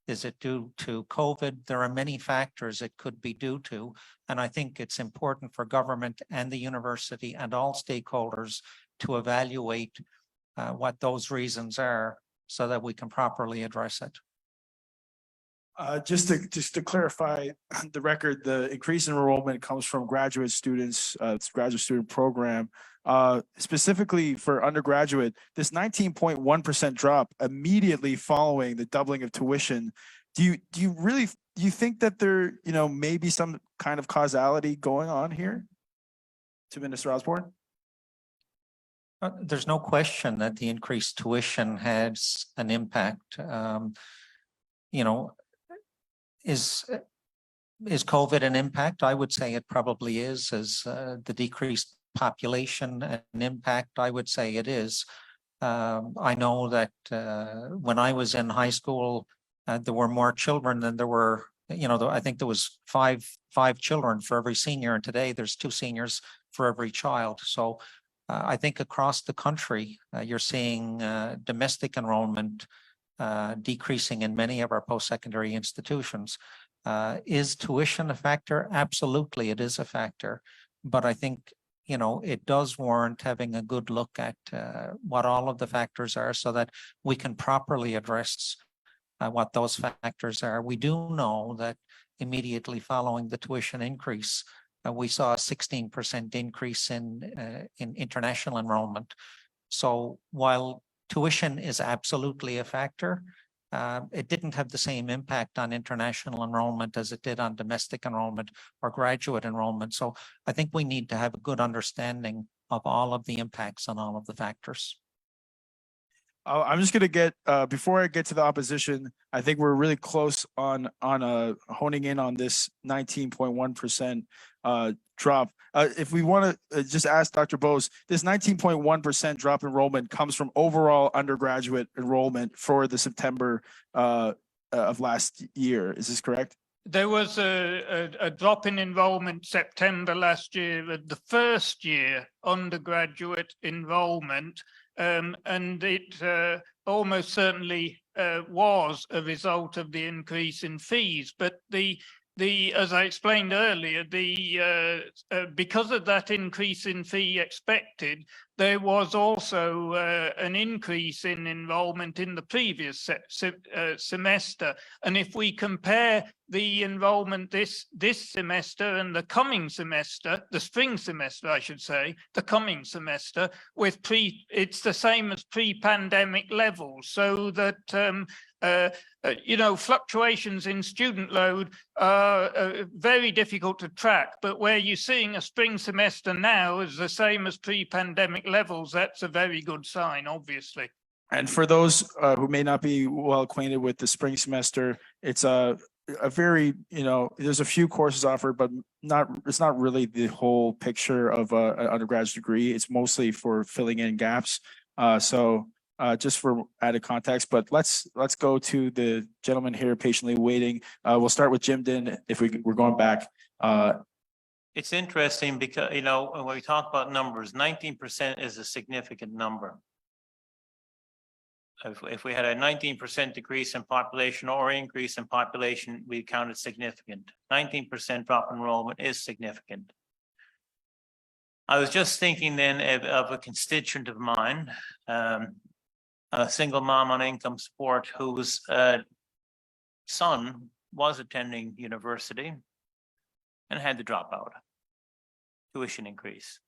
Is it due to COVID? There are many factors it could be due to. And I think it's important for government and the university and all stakeholders to evaluate what those reasons are so that we can properly address it. Just to clarify the record, the increase in enrollment comes from graduate students, it's a graduate student program. Specifically for undergraduate, this 19.1% drop immediately following the doubling of tuition. Do you think that there, you know, may be some kind of causality going on here? To Minister Osbourne? There's no question that the increased tuition has an impact. You know, is COVID an impact? I would say it probably is. As the decreased population an impact, I would say it is. I know that when I was in high school, there were more children than there were, you know, I think there was five children for every senior, and today there's 2 seniors for every child. So I think across the country, you're seeing domestic enrollment decreasing in many of our post-secondary institutions. Is tuition a factor? Absolutely, it is a factor. But I think, you know, it does warrant having a good look at what all of the factors are so that we can properly address what those factors are. We do know that immediately following the tuition increase, we saw a 16% increase in international enrollment. So while tuition is absolutely a factor, it didn't have the same impact on international enrollment as it did on domestic enrollment or graduate enrollment. So I think we need to have a good understanding of all of the impacts on all of the factors. I'm just going to get, before I get to the opposition, I think we're really close on honing in on this 19.1% drop. If we want to just ask Dr. Bose, this 19.1% drop enrollment comes from overall undergraduate enrollment for the September of last year. Is this correct? There was a drop in enrollment September last year of the first year undergraduate enrollment. And it almost certainly was a result of the increase in fees. But as I explained earlier, because of that increase in fee expected, there was also an increase in enrollment in the previous semester. And if we compare the enrollment this semester and the coming semester, the spring semester, I should say, the coming semester, with it's the same as pre-pandemic levels. So that you know, fluctuations in student load are very difficult to track, but where you're seeing a spring semester now is the same as pre-pandemic levels, that's a very good sign, obviously. And for those who may not be well acquainted with the spring semester, it's a very, you know, there's a few courses offered, but it's not really the whole picture of an undergraduate degree. It's mostly for filling in gaps. Just for added context, but let's go to the gentleman here patiently waiting. We'll start with Jim Dinn if we're going back. It's interesting because, you know, when we talk about numbers, 19% is a significant number. If we had a 19% decrease in population or increase in population, we count it significant. 19% drop in enrollment is significant. I was just thinking then of a constituent of mine, a single mom on income support whose son was attending university and had to drop out. Tuition increase.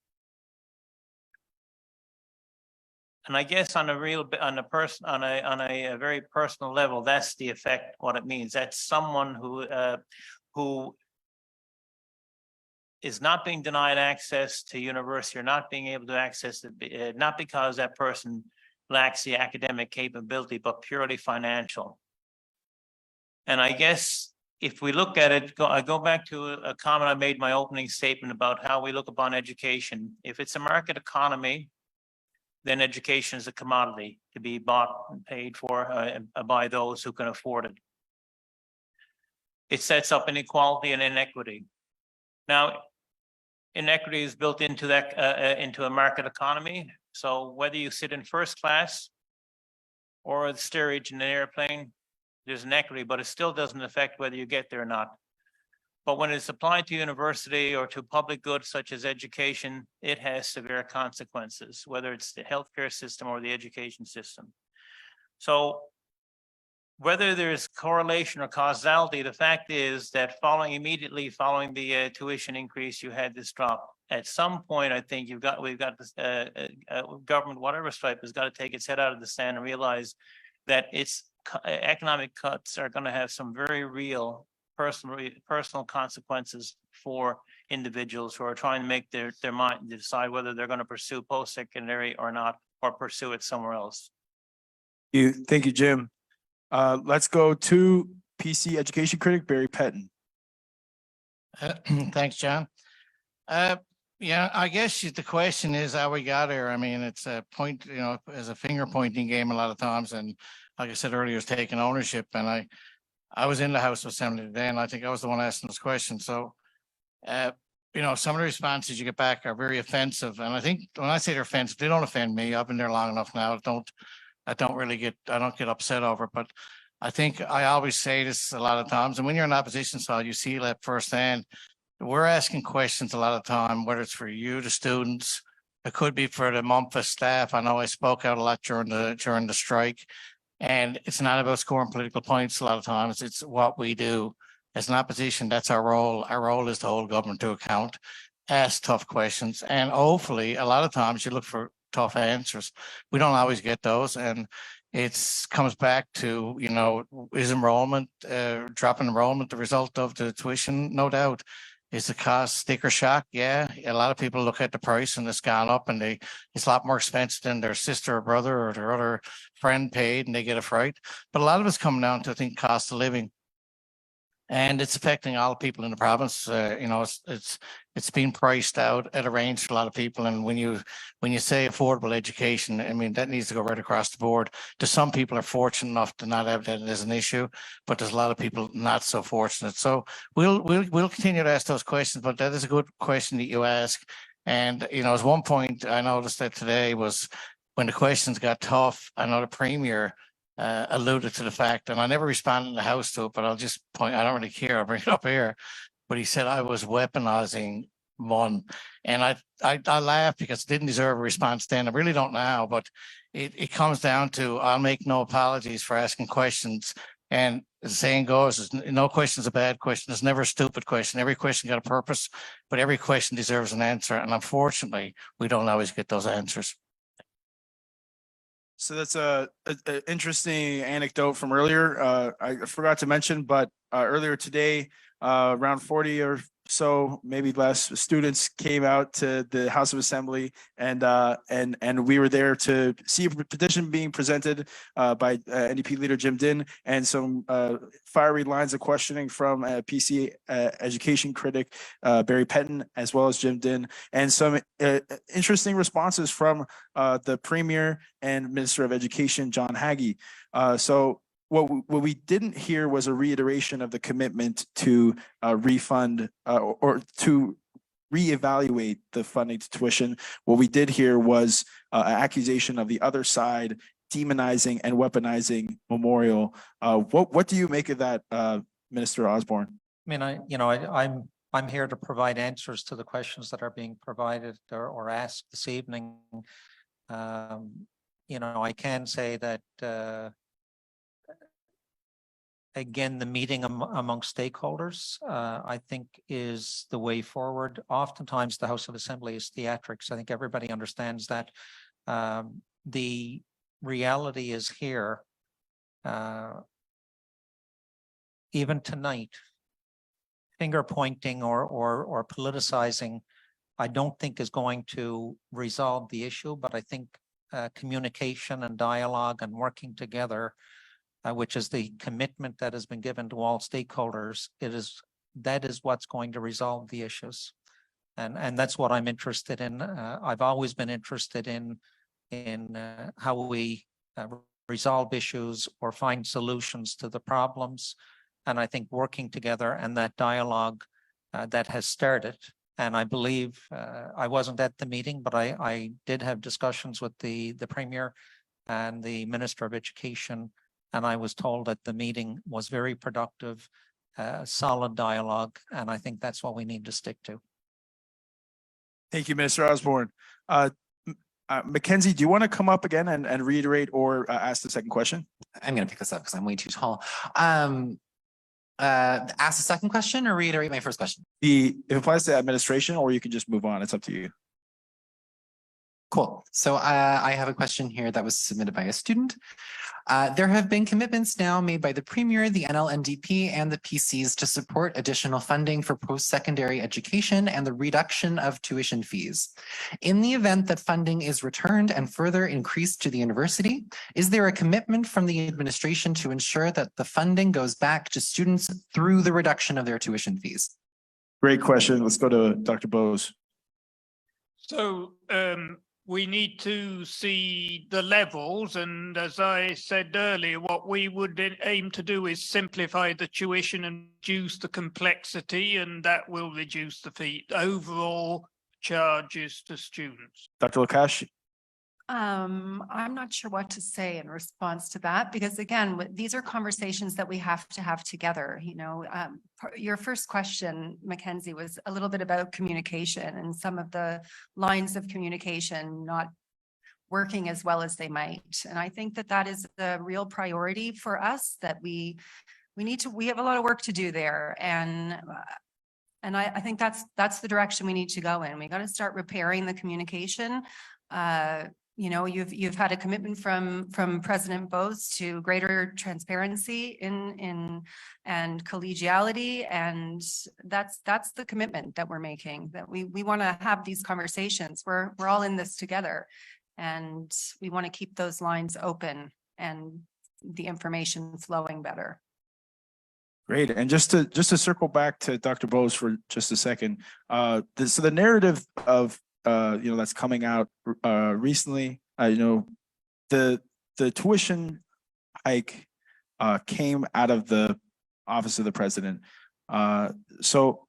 And I guess on a very personal level, that's the effect, what it means. That's someone who is not being denied access to university or not being able to access it, not because that person lacks the academic capability, but purely financial. And I guess if we look at it, I go back to a comment I made in my opening statement about how we look upon education. If it's a market economy, then education is a commodity to be bought and paid for by those who can afford it. It sets up inequality and inequity. Now, inequity is built into that into a market economy. So whether you sit in first class or the steerage in an airplane, there's an equity, but it still doesn't affect whether you get there or not. But when it's applied to university or to public goods such as education, it has severe consequences, whether it's the healthcare system or the education system. So whether there's correlation or causality, the fact is that immediately following the tuition increase, you had this drop. At some point, I think we've got this government, whatever stripe, has got to take its head out of the sand and realize that its economic cuts are going to have some very real personal consequences for individuals who are trying to make their mind decide whether they're going to pursue post-secondary or not, or pursue it somewhere else. Thank you, Jim. Let's go to PC education critic Barry Petten. Thanks, John. Yeah, I guess the question is how we got here. I mean, it's a point, as a finger pointing game a lot of times. And like I said earlier, it's taking ownership. And I was in the House of Assembly today, and I think I was the one asking this question. So, some of the responses you get back are very offensive. And I think when I say they're offensive, they don't offend me. I've been there long enough now. I don't get upset over it. But I think I always say this a lot of times. And when you're in opposition side, you see that firsthand. We're asking questions a lot of time, whether it's for you, the students, it could be for the MUNSU staff. I know I spoke out a lot during the strike. And it's not about scoring political points a lot of times. It's what we do as an opposition. That's our role. Our role is to hold government to account, ask tough questions, and hopefully a lot of times you look for tough answers. We don't always get those, and it comes back to, is enrollment, drop in enrollment the result of the tuition? No doubt. Is the cost sticker shock? Yeah. A lot of people look at the price and it's gone up, and it's a lot more expensive than their sister or brother or their other friend paid, and they get a fright. But a lot of it's coming down to, I think, cost of living. And it's affecting all people in the province. It's being priced out at a range for a lot of people. And when you say affordable education, I mean, that needs to go right across the board. Some people are fortunate enough to not have that as an issue, but there's a lot of people not so fortunate. So we'll continue to ask those questions, but that is a good question that you ask. And, as one point I noticed that today was when the questions got tough, I know the Premier alluded to the fact, and I never responded in the House to it, but I'll just point, I don't really care, I'll bring it up here. But he said I was weaponizing MUN. And I laughed because it didn't deserve a response then. I really don't now, but it comes down to, I'll make no apologies for asking questions. And the saying goes, no question's a bad question. There's never a stupid question. Every question got a purpose, but every question deserves an answer. And unfortunately, we don't always get those answers. So that's a interesting anecdote from earlier. I forgot to mention, but earlier today, around 40 or so, maybe less, students came out to the House of Assembly, and we were there to see a petition being presented by NDP leader Jim Dinn, and some fiery lines of questioning from PC education critic Barry Petten, as well as Jim Dinn, and some interesting responses from the Premier and Minister of Education John Haggie. So what we didn't hear was a reiteration of the commitment to refund or to reevaluate the funding to tuition. What we did hear was an accusation of the other side demonizing and weaponizing Memorial. What do you make of that, Minister Osbourne? I mean, I'm here to provide answers to the questions that are being provided or asked this evening. I can say that again, the meeting among stakeholders, I think, is the way forward. Oftentimes, the House of Assembly is theatrics. I think everybody understands that. The reality is here, even tonight, finger pointing or politicizing, I don't think is going to resolve the issue, but I think communication and dialogue and working together, which is the commitment that has been given to all stakeholders, that is what's going to resolve the issues. And that's what I'm interested in. I've always been interested in how we resolve issues or find solutions to the problems. And I think working together and that dialogue that has started. And I believe I wasn't at the meeting, but I did have discussions with the Premier and the Minister of Education. And I was told that the meeting was very productive, solid dialogue. And I think that's what we need to stick to. Thank you, Minister Osbourne. Mackenzie, do you want to come up again and reiterate or ask the second question? I'm going to pick this up because I'm way too tall. Ask the second question or reiterate my first question? It applies to administration, or you can just move on. It's up to you. Cool. So I have a question here that was submitted by a student. There have been commitments now made by the Premier, the NLNDP, and the PCs to support additional funding for post-secondary education and the reduction of tuition fees. In the event that funding is returned and further increased to the university, is there a commitment from the administration to ensure that the funding goes back to students through the reduction of their tuition fees? Great question. Let's go to Dr. Bose. So we need to see the levels, and as I said earlier, what we would aim to do is simplify the tuition and reduce the complexity, and that will reduce the fee overall charges to students. Dr. Lokash. I'm not sure what to say in response to that, because again, these are conversations that we have to have together. You know, your first question, Mackenzie, was a little bit about communication and some of the lines of communication not working as well as they might. And I think that that is the real priority for us, that we have a lot of work to do there. And I think that's the direction we need to go in. We got to start repairing the communication. You know, you've had a commitment from President Bose to greater transparency and collegiality, and that's the commitment that we're making. That we want to have these conversations. We're all in this together, and we want to keep those lines open and the information flowing better. Great. And just to circle back to Dr. Bose for just a second, so the narrative of that's coming out recently, the tuition hike came out of the office of the president. So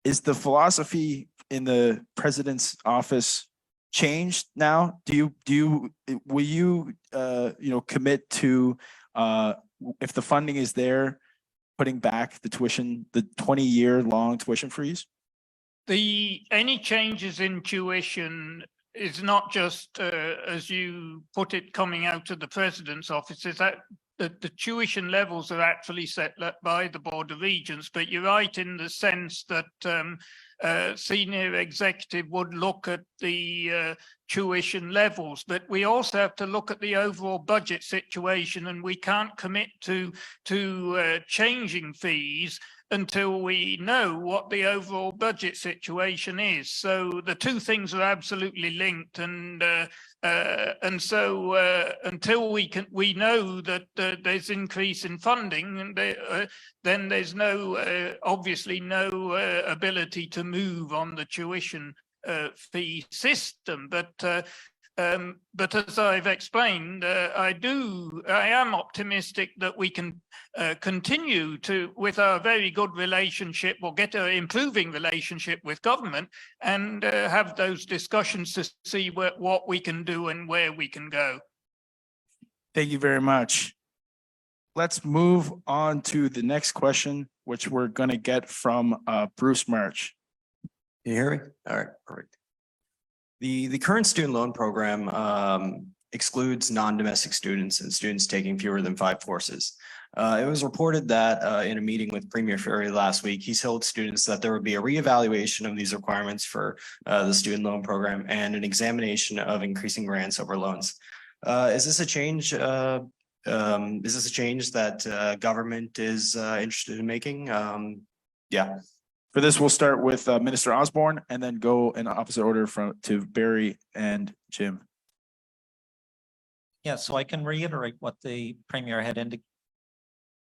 is the philosophy in the president's office changed now? Will you commit to if the funding is there, putting back the tuition, the 20-year long tuition freeze? Any changes in tuition is not just, as you put it, coming out of the president's office. Is that the tuition levels are actually set by the Board of Regents, but you're right in the sense that senior executive would look at the tuition levels, but we also have to look at the overall budget situation, and we can't commit to changing fees until we know what the overall budget situation is. So the two things are absolutely linked, and so until we know that there's increase in funding, and then there's obviously no ability to move on the tuition fee system. But as I've explained, I am optimistic that we can continue with our very good relationship, or get an improving relationship with government, and have those discussions to see what we can do and where we can go. Thank you very much. Let's move on to the next question, which we're going to get from Bruce March. Can you hear me? All right, perfect. The current student loan program excludes non-domestic students and students taking fewer than 5 courses. It was reported that in a meeting with Premier Ferry last week, he told students that there would be a reevaluation of these requirements for the student loan program and an examination of increasing grants over loans. Is this a change? Is this a change that government is interested in making? Yeah. For this, we'll start with Minister Osbourne and then go in opposite order to Barry and Jim. Yeah, so I can reiterate what the Premier had indicated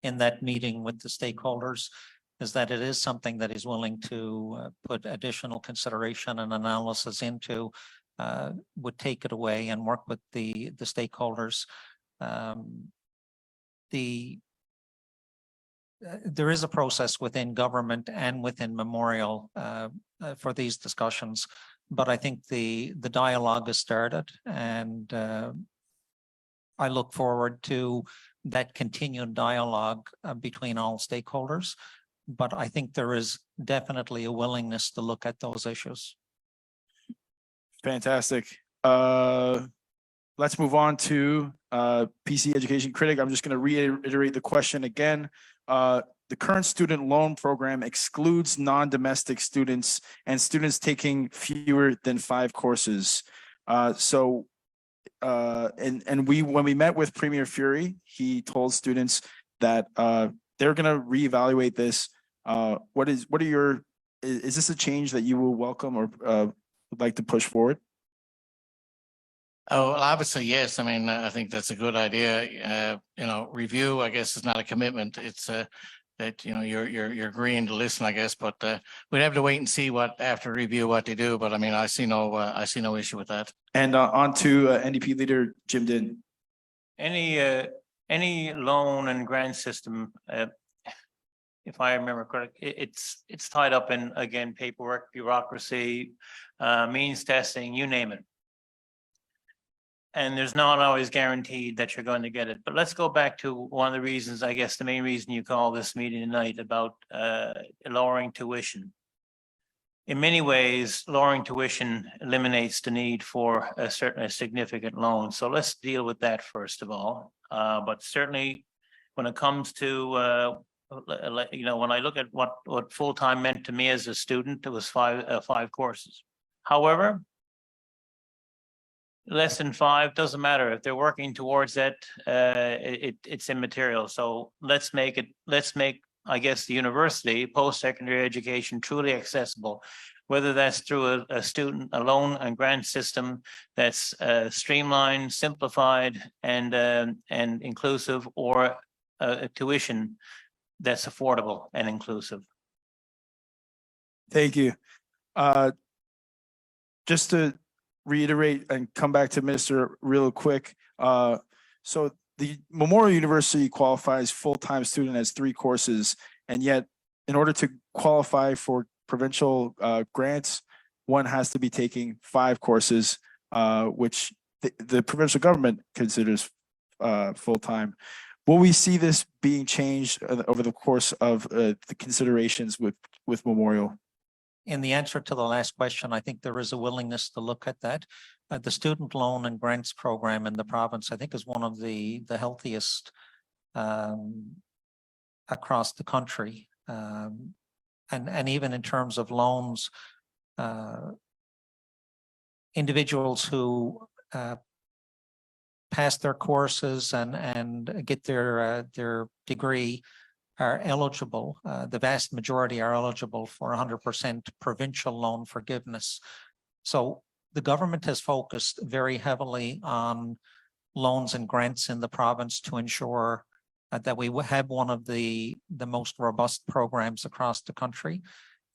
in that meeting with the stakeholders, is that it is something that he's willing to put additional consideration and analysis into, would take it away and work with the stakeholders. There is a process within government and within Memorial for these discussions, but I think the dialogue has started, and I look forward to that continued dialogue between all stakeholders. But I think there is definitely a willingness to look at those issues. Fantastic. Let's move on to PC Education Critic. I'm just going to reiterate the question again. The current student loan program excludes non-domestic students and students taking fewer than 5 courses. When we met with Premier Fury, he told students that they're going to reevaluate this. Is this a change that you will welcome or would like to push forward? Oh, well, obviously, yes. I mean, I think that's a good idea. Review, I guess, is not a commitment. It's that, you're agreeing to listen, I guess, but we'd have to wait and see after review what they do. But I mean, I see no issue with that. And on to NDP leader Jim Dinn. Any loan and grant system, if I remember correctly, it's tied up in, again, paperwork, bureaucracy, means testing, you name it. And there's not always guaranteed that you're going to get it. But let's go back to one of the reasons, I guess the main reason you call this meeting tonight, about lowering tuition. In many ways, lowering tuition eliminates the need for a significant loan. So let's deal with that first of all. But certainly when it comes to when I look at what full-time meant to me as a student, it was 5 courses. However, less than 5 doesn't matter. If they're working towards that, it's immaterial. So let's make, I guess, the university post-secondary education truly accessible, whether that's through a loan and grant system that's streamlined, simplified, and inclusive, or a tuition that's affordable and inclusive. Thank you. Just to reiterate and come back to Minister real quick. So the Memorial University qualifies full-time student as 3 courses, and yet in order to qualify for provincial grants, one has to be taking 5 courses, which the provincial government considers full-time. Will we see this being changed over the course of the considerations with Memorial? In the answer to the last question, I think there is a willingness to look at that. The student loan and grants program in the province, I think, is one of the healthiest across the country. And even in terms of loans, individuals who pass their courses and get their degree are eligible. The vast majority are eligible for 100% provincial loan forgiveness. So the government has focused very heavily on loans and grants in the province to ensure that we have one of the most robust programs across the country.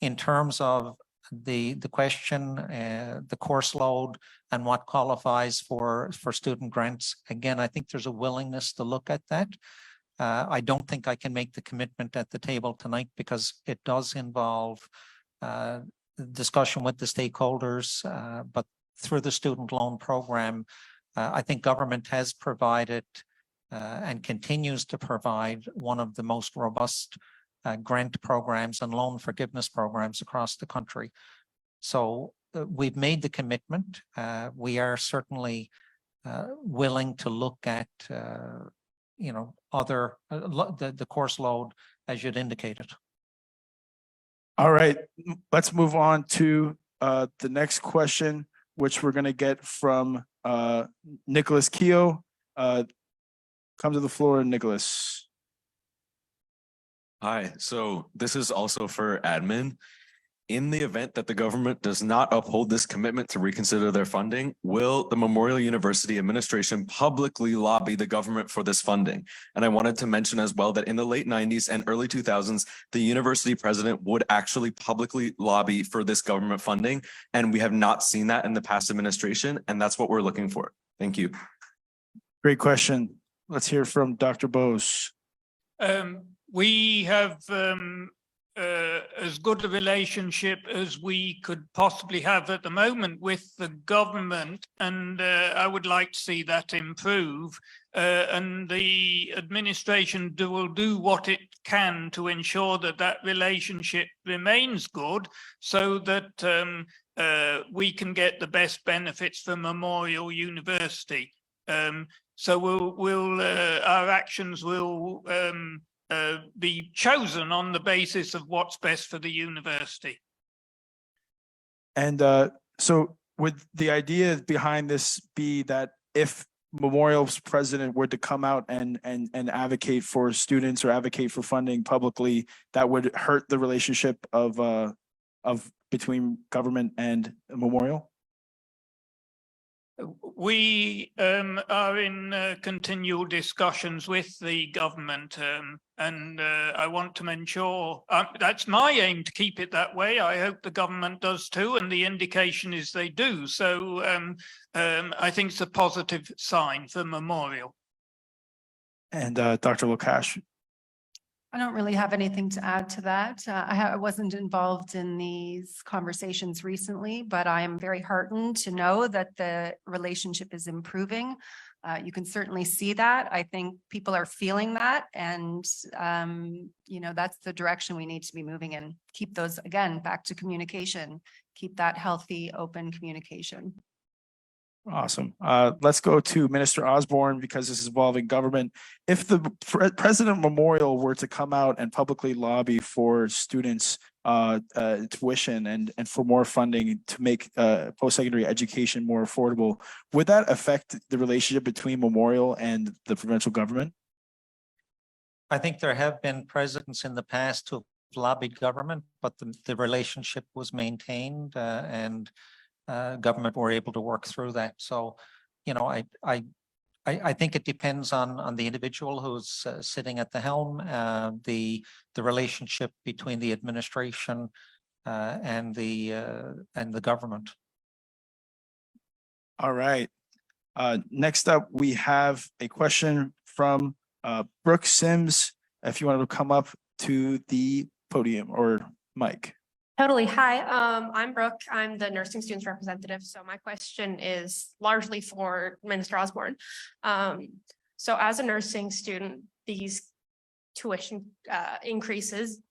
In terms of the question, the course load and what qualifies for student grants, again, I think there's a willingness to look at that. I don't think I can make the commitment at the table tonight because it does involve discussion with the stakeholders, but through the student loan program, I think government has provided and continues to provide one of the most robust grant programs and loan forgiveness programs across the country. So we've made the commitment. We are certainly willing to look at other the course load as you'd indicated. All right, let's move on to the next question, which we're going to get from Nicholas Keogh. Come to the floor, Nicholas. Hi, so this is also for admin. In the event that the government does not uphold this commitment to reconsider their funding, will the Memorial University administration publicly lobby the government for this funding? And I wanted to mention as well that in the late 90s and early 2000s, the university president would actually publicly lobby for this government funding. And we have not seen that in the past administration, and that's what we're looking for. Thank you. Great question. Let's hear from Dr. Bose. We have as good a relationship as we could possibly have at the moment with the government, and I would like to see that improve. And the administration will do what it can to ensure that that relationship remains good, so that we can get the best benefits for Memorial University. So our actions will be chosen on the basis of what's best for the university. And so would the idea behind this be that if Memorial's president were to come out and advocate for students or advocate for funding publicly, that would hurt the relationship of between government and Memorial? We are in continual discussions with the government, and I want to ensure that's my aim, to keep it that way. I hope the government does too, and the indication is they do. So I think it's a positive sign for Memorial. And Dr. Lokash. I don't really have anything to add to that. I wasn't involved in these conversations recently, but I am very heartened to know that the relationship is improving. You can certainly see that. I think people are feeling that, and that's the direction we need to be moving in. Keep those, again, back to communication. Keep that healthy, open communication. Awesome. Let's go to Minister Osbourne, because this is involving government. If the President Memorial were to come out and publicly lobby for students' tuition and for more funding to make post-secondary education more affordable, would that affect the relationship between Memorial and the provincial government? I think there have been presidents in the past who have lobbied government, but the relationship was maintained and government were able to work through that. So, I think it depends on the individual who's sitting at the helm, the relationship between the administration and the government. All right. Next up, we have a question from Brooke Sims. If you want to come up to the podium or mic. Totally. Hi, I'm Brooke. I'm the nursing students representative. So my question is largely for Minister Osbourne. So as a nursing student, these tuition increases,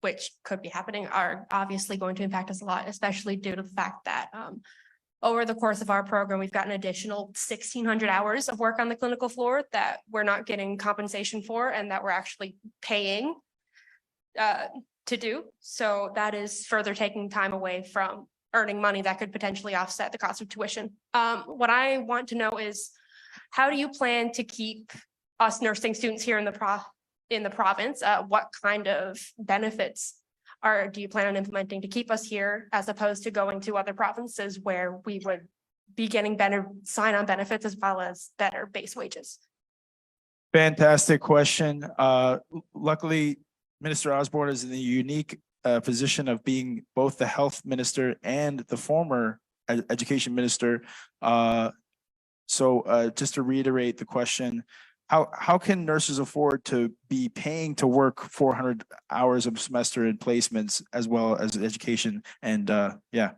which could be happening, are obviously going to impact us a lot, especially due to the fact that over the course of our program, we've got an additional 1,600 hours of work on the clinical floor that we're not getting compensation for, and that we're actually paying to do. So that is further taking time away from earning money that could potentially offset the cost of tuition. What I want to know is, how do you plan to keep us nursing students here in the province? What kind of benefits do you plan on implementing to keep us here, as opposed to going to other provinces where we would be getting better sign-on benefits as well as better base wages? Fantastic question. Luckily, Minister Osbourne is in the unique position of being both the health minister and the former education minister. So just to reiterate the question, how can nurses afford to be paying to work 400 hours of semester in placements as well as education? And yeah.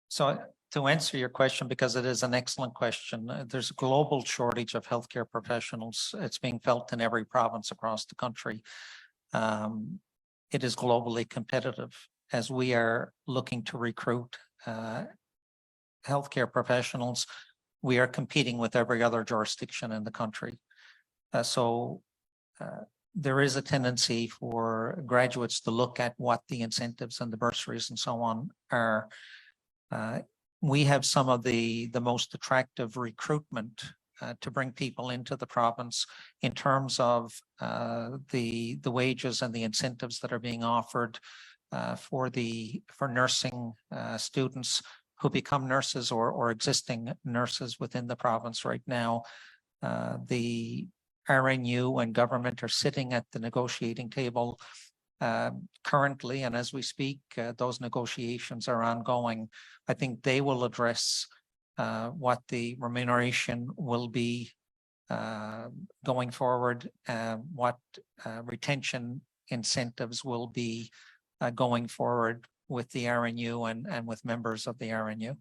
So to answer your question, because it is an excellent question, there's a global shortage of healthcare professionals. It's being felt in every province across the country. It is globally competitive as we are looking to recruit healthcare professionals. We are competing with every other jurisdiction in the country. So there is a tendency for graduates to look at what the incentives and the bursaries and so on are. We have some of the most attractive recruitment to bring people into the province in terms of the wages and the incentives that are being offered for nursing students who become nurses or existing nurses within the province right now. The RNU and government are sitting at the negotiating table currently, and as we speak, those negotiations are ongoing. I think they will address what the remuneration will be going forward, what retention incentives will be going forward with the RNU and with members of the RNU.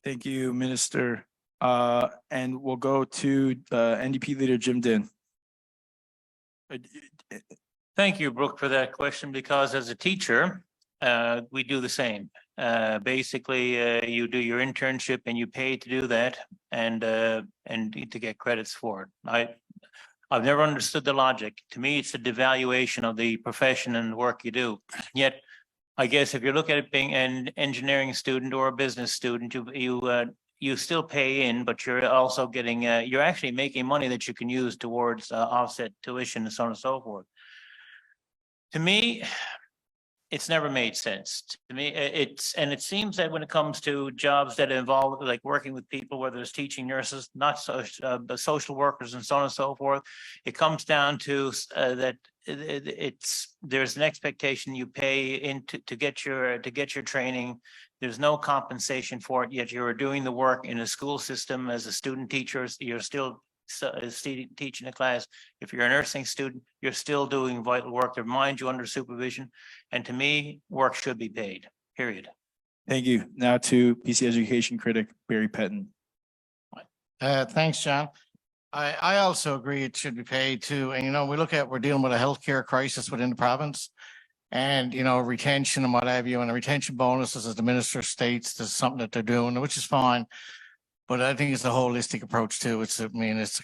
Thank you, Minister. And we'll go to NDP leader Jim Dinn. Thank you, Brooke, for that question, because as a teacher, we do the same. Basically, you do your internship and you pay to do that and to get credits for it. I've never understood the logic. To me, it's a devaluation of the profession and the work you do. Yet, I guess if you look at it being an engineering student or a business student, you still pay in, but you're also getting, you're actually making money that you can use towards offset tuition and so on and so forth. To me, it's never made sense. To me, it seems that when it comes to jobs that involve like working with people, whether it's teaching nurses, not but social workers and so on and so forth, it comes down to that there's an expectation you pay into to get your training. There's no compensation for it, yet you're doing the work in a school system as a student teacher. You're still teaching a class. If you're a nursing student, you're still doing vital work. They're mind you under supervision. And to me, work should be paid, period. Thank you. Now to PC education critic Barry Petten. Thanks, John. I also agree it should be paid too. And, we're dealing with a healthcare crisis within the province. And, retention and what have you, and the retention bonuses, as the minister states, there's something that they're doing, which is fine. But I think it's a holistic approach too. It's a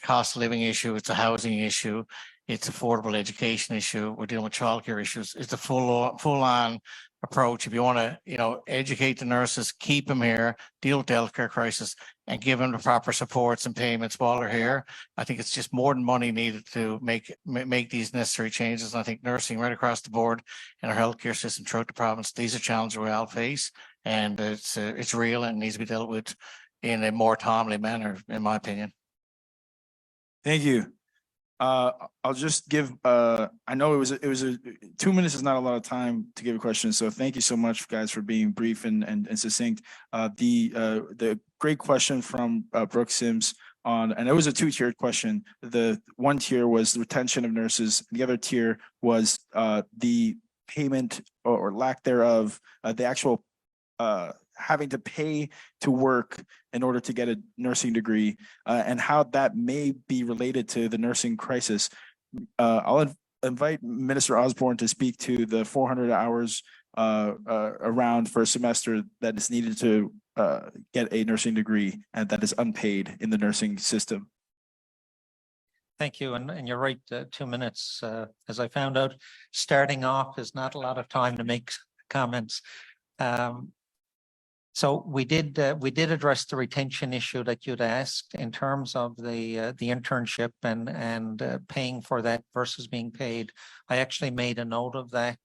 cost of living issue. It's a housing issue. It's affordable education issue. We're dealing with childcare issues. It's a full on approach. If you want to, educate the nurses, keep them here, deal with the healthcare crisis, and give them the proper supports and payments while they're here, I think it's just more than money needed to make these necessary changes. And I think nursing right across the board in our healthcare system throughout the province, these are challenges we all face, and it's real and needs to be dealt with in a more timely manner, in my opinion. Thank you. I'll just give, I know it was 2 minutes is not a lot of time to give a question. So thank you so much, guys, for being brief and succinct. The great question from Brooke Sims and it was a two-tiered question. The one tier was the retention of nurses. The other tier was the payment or lack thereof, the actual having to pay to work in order to get a nursing degree, and how that may be related to the nursing crisis. I'll invite Minister Osbourne to speak to the 400 hours around for a semester that is needed to get a nursing degree and that is unpaid in the nursing system. Thank you. And you're right, 2 minutes, as I found out, starting off is not a lot of time to make comments. So we did address the retention issue that you'd asked in terms of the internship and paying for that versus being paid. I actually made a note of that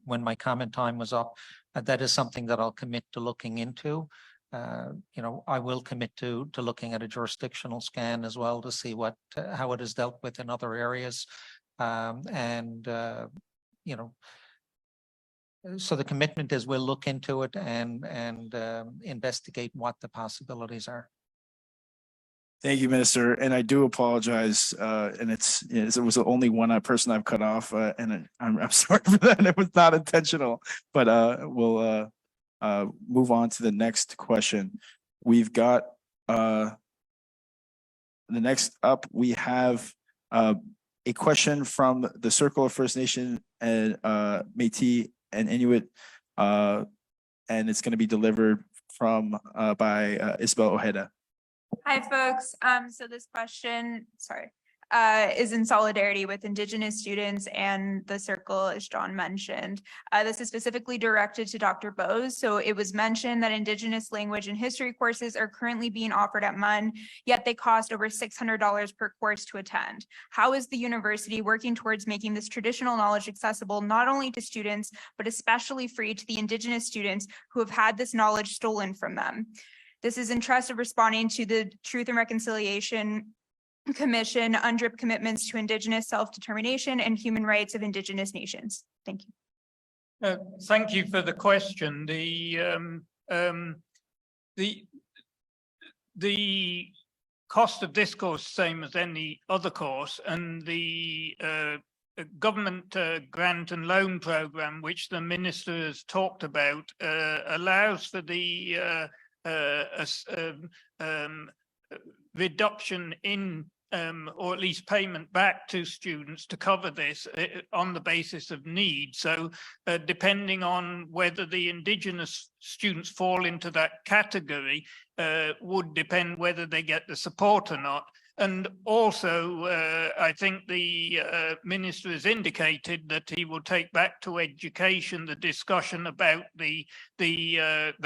when my comment time was up. That is something that I'll commit to looking into. I will commit to looking at a jurisdictional scan as well to see how it is dealt with in other areas, so the commitment is we'll look into it and investigate what the possibilities are. Thank you, Minister. And I do apologize. And it was the only one person I've cut off, and I'm sorry for that. It was not intentional. But we'll move on to the next question. We've got the next up. We have a question from the Circle of First Nation and Métis and Inuit, and it's going to be delivered by Isabel Ojeda. Hi, folks. So this question, is in solidarity with Indigenous students and the circle, as John mentioned. This is specifically directed to Dr. Bose. So it was mentioned that Indigenous language and history courses are currently being offered at MUN, yet they cost over $600 per course to attend. How is the university working towards making this traditional knowledge accessible not only to students, but especially free to the Indigenous students who have had this knowledge stolen from them? This is in trust of responding to the Truth and Reconciliation Commission UNDRIP commitments to Indigenous self-determination and human rights of Indigenous nations. Thank you. Thank you for the question. The cost of this course, same as any other course, and the government grant and loan program, which the minister has talked about, allows for the reduction in or at least payment back to students to cover this on the basis of need. So depending on whether the Indigenous students fall into that category would depend whether they get the support or not. And also, I think the minister has indicated that he will take back to education the discussion about the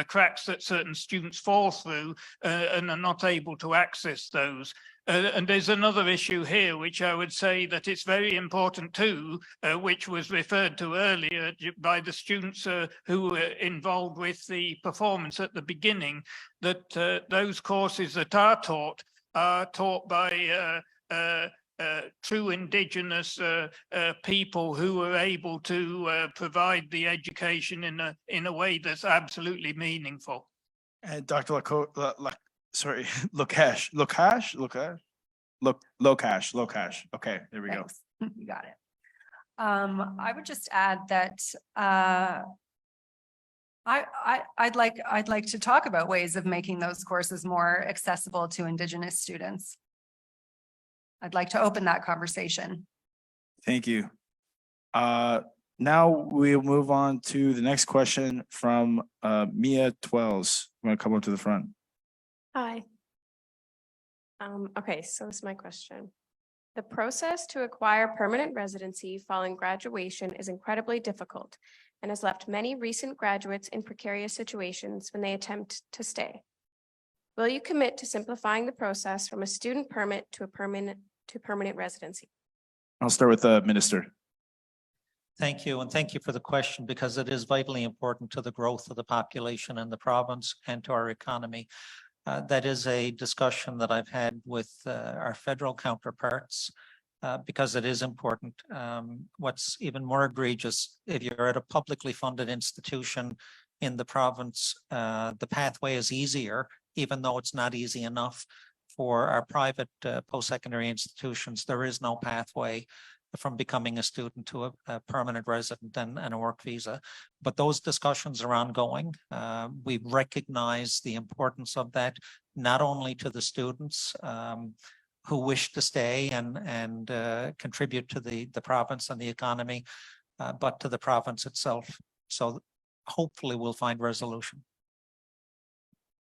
cracks that certain students fall through and are not able to access those. And there's another issue here, which I would say that it's very important too, which was referred to earlier by the students who were involved with the performance at the beginning, that those courses that are taught by true Indigenous people who are able to provide the education in a way that's absolutely meaningful. And Dr. Lokash. Okay, there we go. Thanks. You got it. I would just add that I'd like to talk about ways of making those courses more accessible to Indigenous students. I'd like to open that conversation. Thank you. Now we'll move on to the next question from Mia Twells. I'm gonna come up to the front. Hi. Okay, so this is my question. The process to acquire permanent residency following graduation is incredibly difficult and has left many recent graduates in precarious situations when they attempt to stay. Will you commit to simplifying the process from a student permit to a permanent residency? I'll start with the minister. Thank you, and thank you for the question, because it is vitally important to the growth of the population in the province and to our economy. That is a discussion that I've had with our federal counterparts, because it is important. What's even more egregious, if you're at a publicly funded institution in the province, the pathway is easier, even though it's not easy enough. For our private post-secondary institutions, there is no pathway from becoming a student to a permanent resident and a work visa. But those discussions are ongoing. We recognize the importance of that, not only to the students who wish to stay and contribute to the province and the economy, but to the province itself. So hopefully we'll find resolution.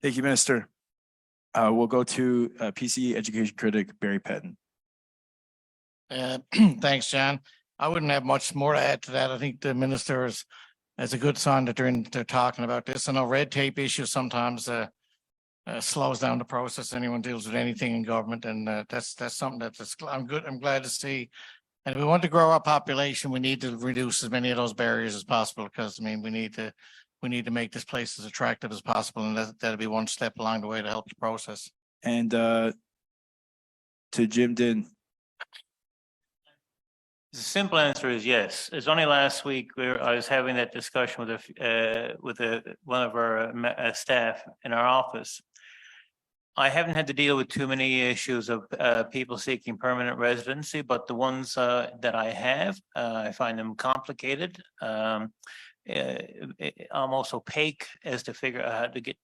Thank you, Minister. We'll go to PC education critic Barry Petten. Thanks, John. I wouldn't have much more to add to that. I think the minister is a good sign that they're talking about this. I know red tape issues sometimes slows down the process. Anyone deals with anything in government, and that's something that's I'm glad to see. And if we want to grow our population, we need to reduce as many of those barriers as possible, because I mean we need to make this place as attractive as possible, and that'll be one step along the way to help the process. And to Jim Dinn. The simple answer is yes. It's only last week where I was having that discussion with one of our staff in our office. I haven't had to deal with too many issues of people seeking permanent residency, but the ones that I have, I find them complicated, almost opaque as to figure out how to get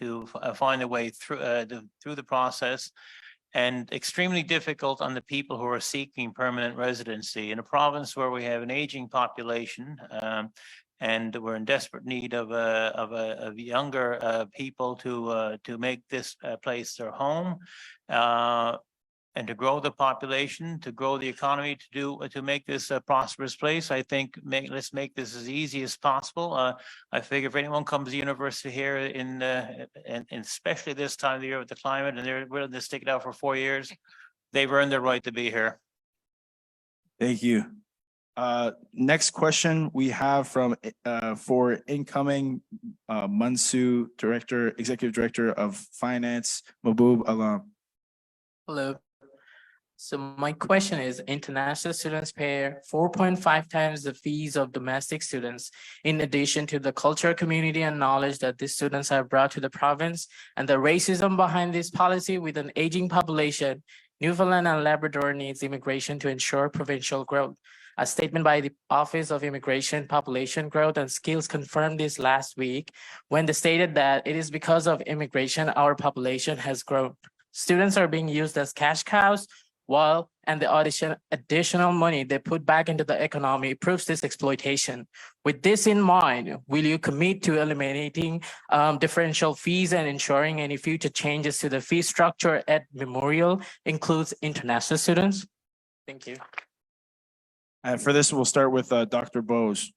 to find a way through the process. And extremely difficult on the people who are seeking permanent residency in a province where we have an aging population, and we're in desperate need of younger people to make this place their home. and to grow the population, to grow the economy, to make this a prosperous place. I think let's make this as easy as possible. I figure if anyone comes to university here and especially this time of the year with the climate, and they're willing to stick it out for 4 years, they've earned their right to be here. Thank you. Next question we have from for incoming MUNSU Executive Director of Finance, Mahbub Alam. Hello. So my question is, international students pay 4.5 times the fees of domestic students, in addition to the cultural community and knowledge that these students have brought to the province, and the racism behind this policy. With an aging population, Newfoundland and Labrador needs immigration to ensure provincial growth. A statement by the Office of Immigration, Population Growth and Skills confirmed this last week when they stated that it is because of immigration our population has grown. Students are being used as cash cows, and the additional money they put back into the economy proves this exploitation. With this in mind, will you commit to eliminating differential fees and ensuring any future changes to the fee structure at Memorial includes international students? Thank you. And for this, we'll start with Dr. Bose.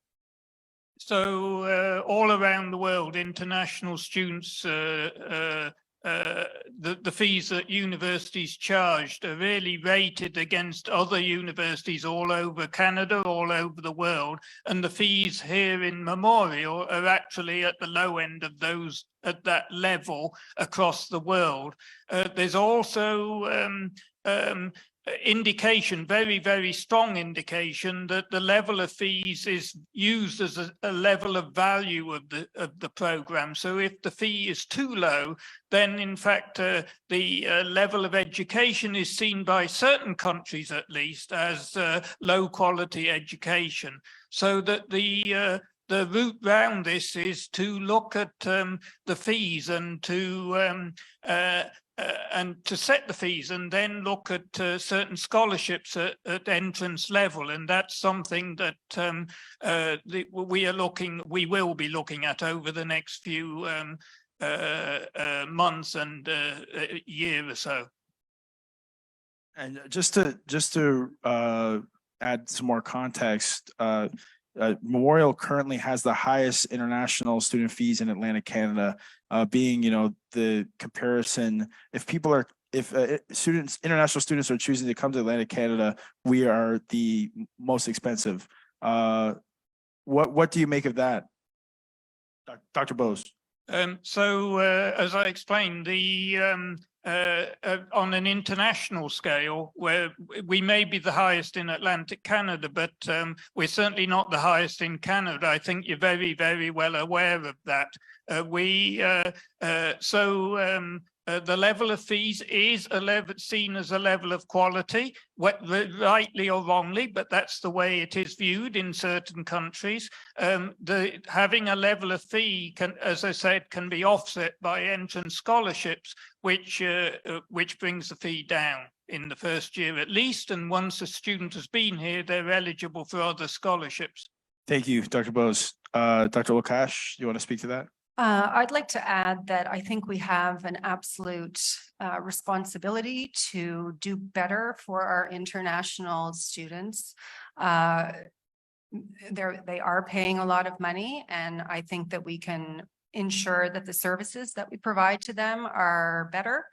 So all around the world, international students, the fees that universities charged are really rated against other universities all over Canada, all over the world. And the fees here in Memorial are actually at the low end of those at that level across the world. There's also indication, very, very strong indication that the level of fees is used as a level of value of the program. So if the fee is too low, then in fact the level of education is seen by certain countries at least as low quality education. So that the route round this is to look at the fees and to set the fees, and then look at certain scholarships at entrance level, and that's something that we will be looking at over the next few months and year or so. And just to add some more context, Memorial currently has the highest international student fees in Atlantic Canada, being, the comparison. If international students are choosing to come to Atlantic Canada, we are the most expensive. What do you make of that, Dr. Bose? So as I explained, on an international scale, where we may be the highest in Atlantic Canada, but we're certainly not the highest in Canada. I think you're very, very well aware of that. The level of fees is seen as a level of quality, rightly or wrongly, but that's the way it is viewed in certain countries. Having a level of fee can, as I said, can be offset by entrance scholarships, which brings the fee down in the first year at least. And once a student has been here, they're eligible for other scholarships. Thank you, Dr. Bose. Dr. Lokash, you want to speak to that? I'd like to add that I think we have an absolute responsibility to do better for our international students. They are paying a lot of money, and I think that we can ensure that the services that we provide to them are better.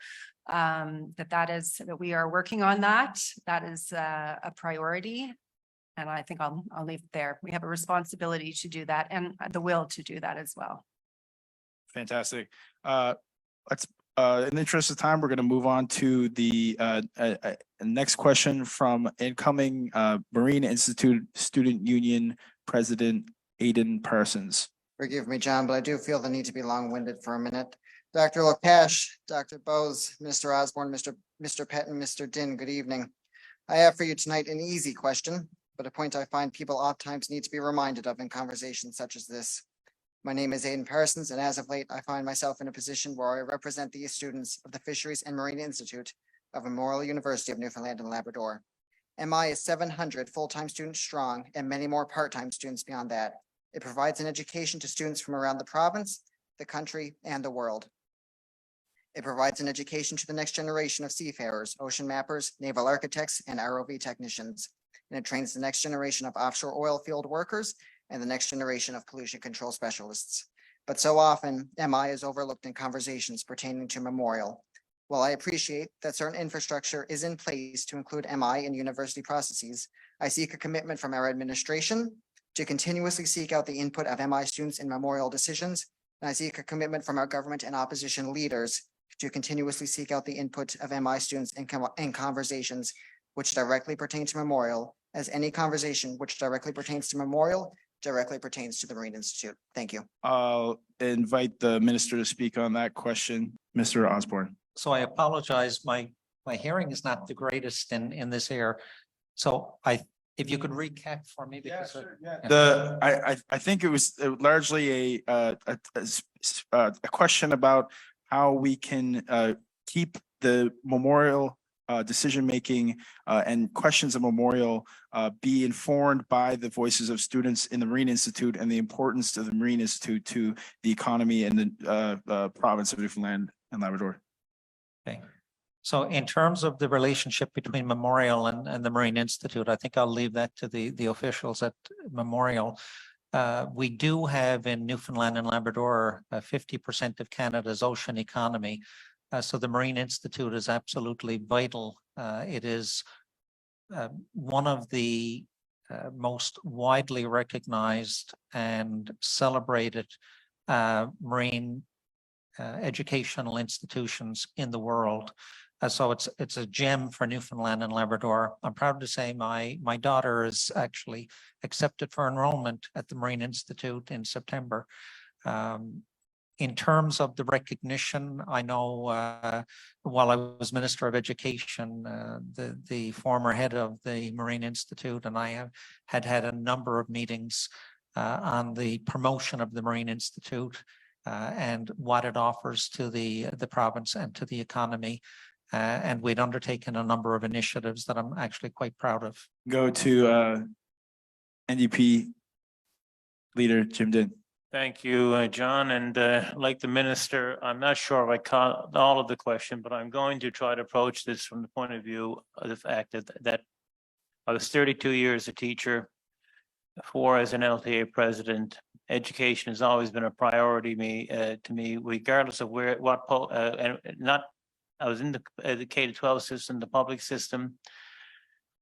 That we are working on that. That is a priority. And I think I'll leave it there. We have a responsibility to do that and the will to do that as well. Fantastic. Let's, in the interest of time, we're going to move on to the next question from incoming Marine Institute Student Union President Aidan Parsons. Forgive me, John, but I do feel the need to be long-winded for a minute. Dr. Lokash, Dr. Bose, Mr. Osbourne, Mr. Petten, Mr. Dinn, good evening. I have for you tonight an easy question, but a point I find people oftentimes need to be reminded of in conversations such as this. My name is Aidan Parsons, and as of late, I find myself in a position where I represent the students of the Fisheries and Marine Institute of Memorial University of Newfoundland and Labrador. MI is 700 full-time students strong and many more part-time students beyond that. It provides an education to students from around the province, the country, and the world. It provides an education to the next generation of seafarers, ocean mappers, naval architects, and ROV technicians. And it trains the next generation of offshore oil field workers and the next generation of pollution control specialists. But so often, MI is overlooked in conversations pertaining to Memorial. While I appreciate that certain infrastructure is in place to include MI in university processes, I seek a commitment from our administration to continuously seek out the input of MI students in Memorial decisions. And I seek a commitment from our government and opposition leaders to continuously seek out the input of MI students in conversations which directly pertain to Memorial, as any conversation which directly pertains to Memorial directly pertains to the Marine Institute. Thank you. I'll invite the minister to speak on that question. Mr. Osbourne. So I apologize, my hearing is not the greatest in this area. So if you could recap for me, because I think it was largely a question about how we can keep the Memorial decision-making and questions of Memorial be informed by the voices of students in the Marine Institute and the importance of the Marine Institute to the economy and the province of Newfoundland and Labrador. Okay. So in terms of the relationship between Memorial and the Marine Institute, I think I'll leave that to the officials at Memorial. We do have in Newfoundland and Labrador 50% of Canada's ocean economy. So the Marine Institute is absolutely vital. It is one of the most widely recognized and celebrated marine educational institutions in the world. So it's a gem for Newfoundland and Labrador. I'm proud to say my daughter is actually accepted for enrollment at the Marine Institute in September. In terms of the recognition, I know while I was Minister of Education, the former head of the Marine Institute and I had a number of meetings on the promotion of the Marine Institute and what it offers to the province and to the economy. And we'd undertaken a number of initiatives that I'm actually quite proud of. Go to NDP leader Jim Dinn. Thank you, John. And like the minister, I'm not sure if I caught all of the question, but I'm going to try to approach this from the point of view of the fact that I was 32 years a teacher, 4 as an LTA president. Education has always been a priority to me, regardless of I was in the K-12 system, the public system.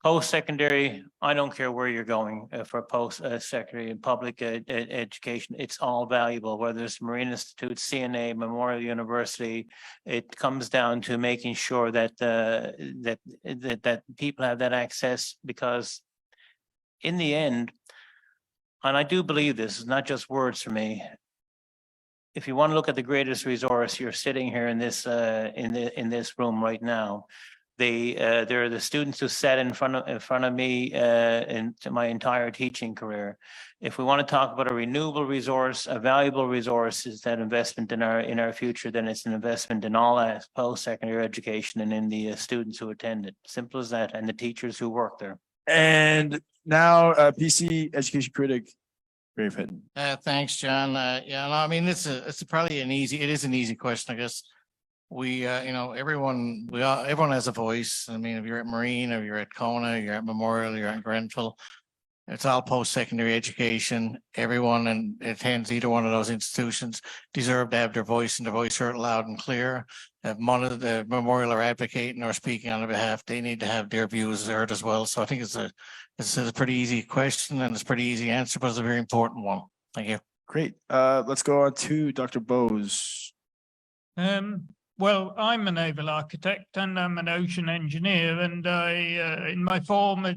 Post-secondary, I don't care where you're going for post-secondary and public education. It's all valuable, whether it's Marine Institute, CNA, Memorial University. It comes down to making sure that that people have that access, because in the end, and I do believe this is not just words for me. If you want to look at the greatest resource, you're sitting here in this room right now. There are the students who sat in front of me in my entire teaching career. If we want to talk about a renewable resource, a valuable resource, is that investment in our future, then it's an investment in all post-secondary education and in the students who attend it. Simple as that, and the teachers who work there. And now PC education critic Barry Petten. Thanks, John. Yeah, no, I mean, it is an easy question, I guess. We, everyone has a voice. I mean, if you're at Marine, or you're at Kona, you're at Memorial, you're at Grenfell, it's all post-secondary education. Everyone and attends either one of those institutions deserve to have their voice and their voice heard loud and clear. If one of the Memorial are advocating or speaking on their behalf, they need to have their views heard as well. So I think it's a pretty easy question and it's a pretty easy answer, but it's a very important one. Thank you. Great. Let's go on to Dr. Bose. Well, I'm a naval architect and I'm an ocean engineer, and I, in my former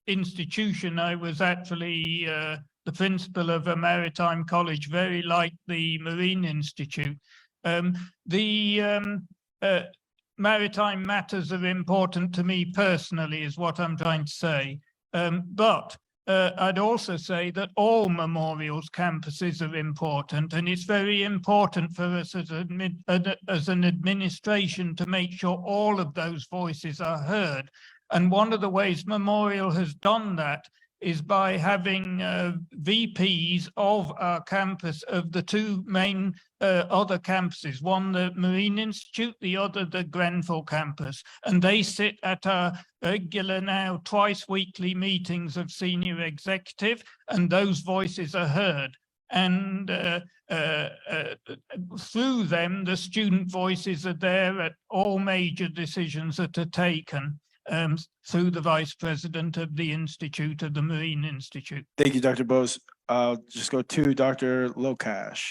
institution, I was actually the principal of a maritime college, very like the Marine Institute. Maritime matters are important to me personally, is what I'm trying to say. But I'd also say that all Memorial's campuses are important, and it's very important for us as an administration to make sure all of those voices are heard. And one of the ways Memorial has done that is by having VPs of our campus, of the two main other campuses, one the Marine Institute, the other the Grenfell campus, and they sit at our regular now twice weekly meetings of senior executive, and those voices are heard. And through them, the student voices are there at all major decisions that are taken. Through the Vice President of the Institute, of the Marine Institute. Thank you, Dr. Bose. Just go to Dr. Lokash.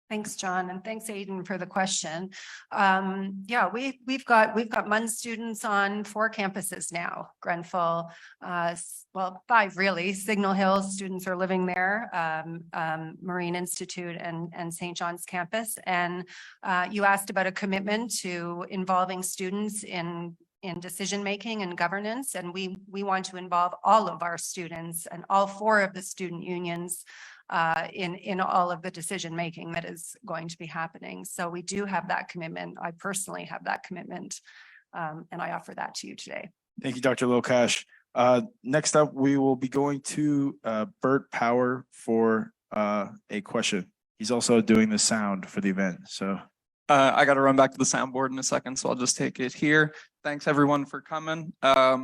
Thanks, John, and thanks, Aidan, for the question. Yeah, we've got MUN students on 4 campuses now. Grenfell, well, 5 really. Signal Hill students are living there, Marine Institute and St. John's campus. And you asked about a commitment to involving students in decision-making and governance, and we want to involve all of our students and all 4 of the student unions in all of the decision-making that is going to be happening. So we do have that commitment. I personally have that commitment, and I offer that to you today. Thank you, Dr. Lokash. Next up, we will be going to Bert Power for a question. He's also doing the sound for the event, so. I got to run back to the soundboard in a second, so I'll just take it here. Thanks everyone for coming. I've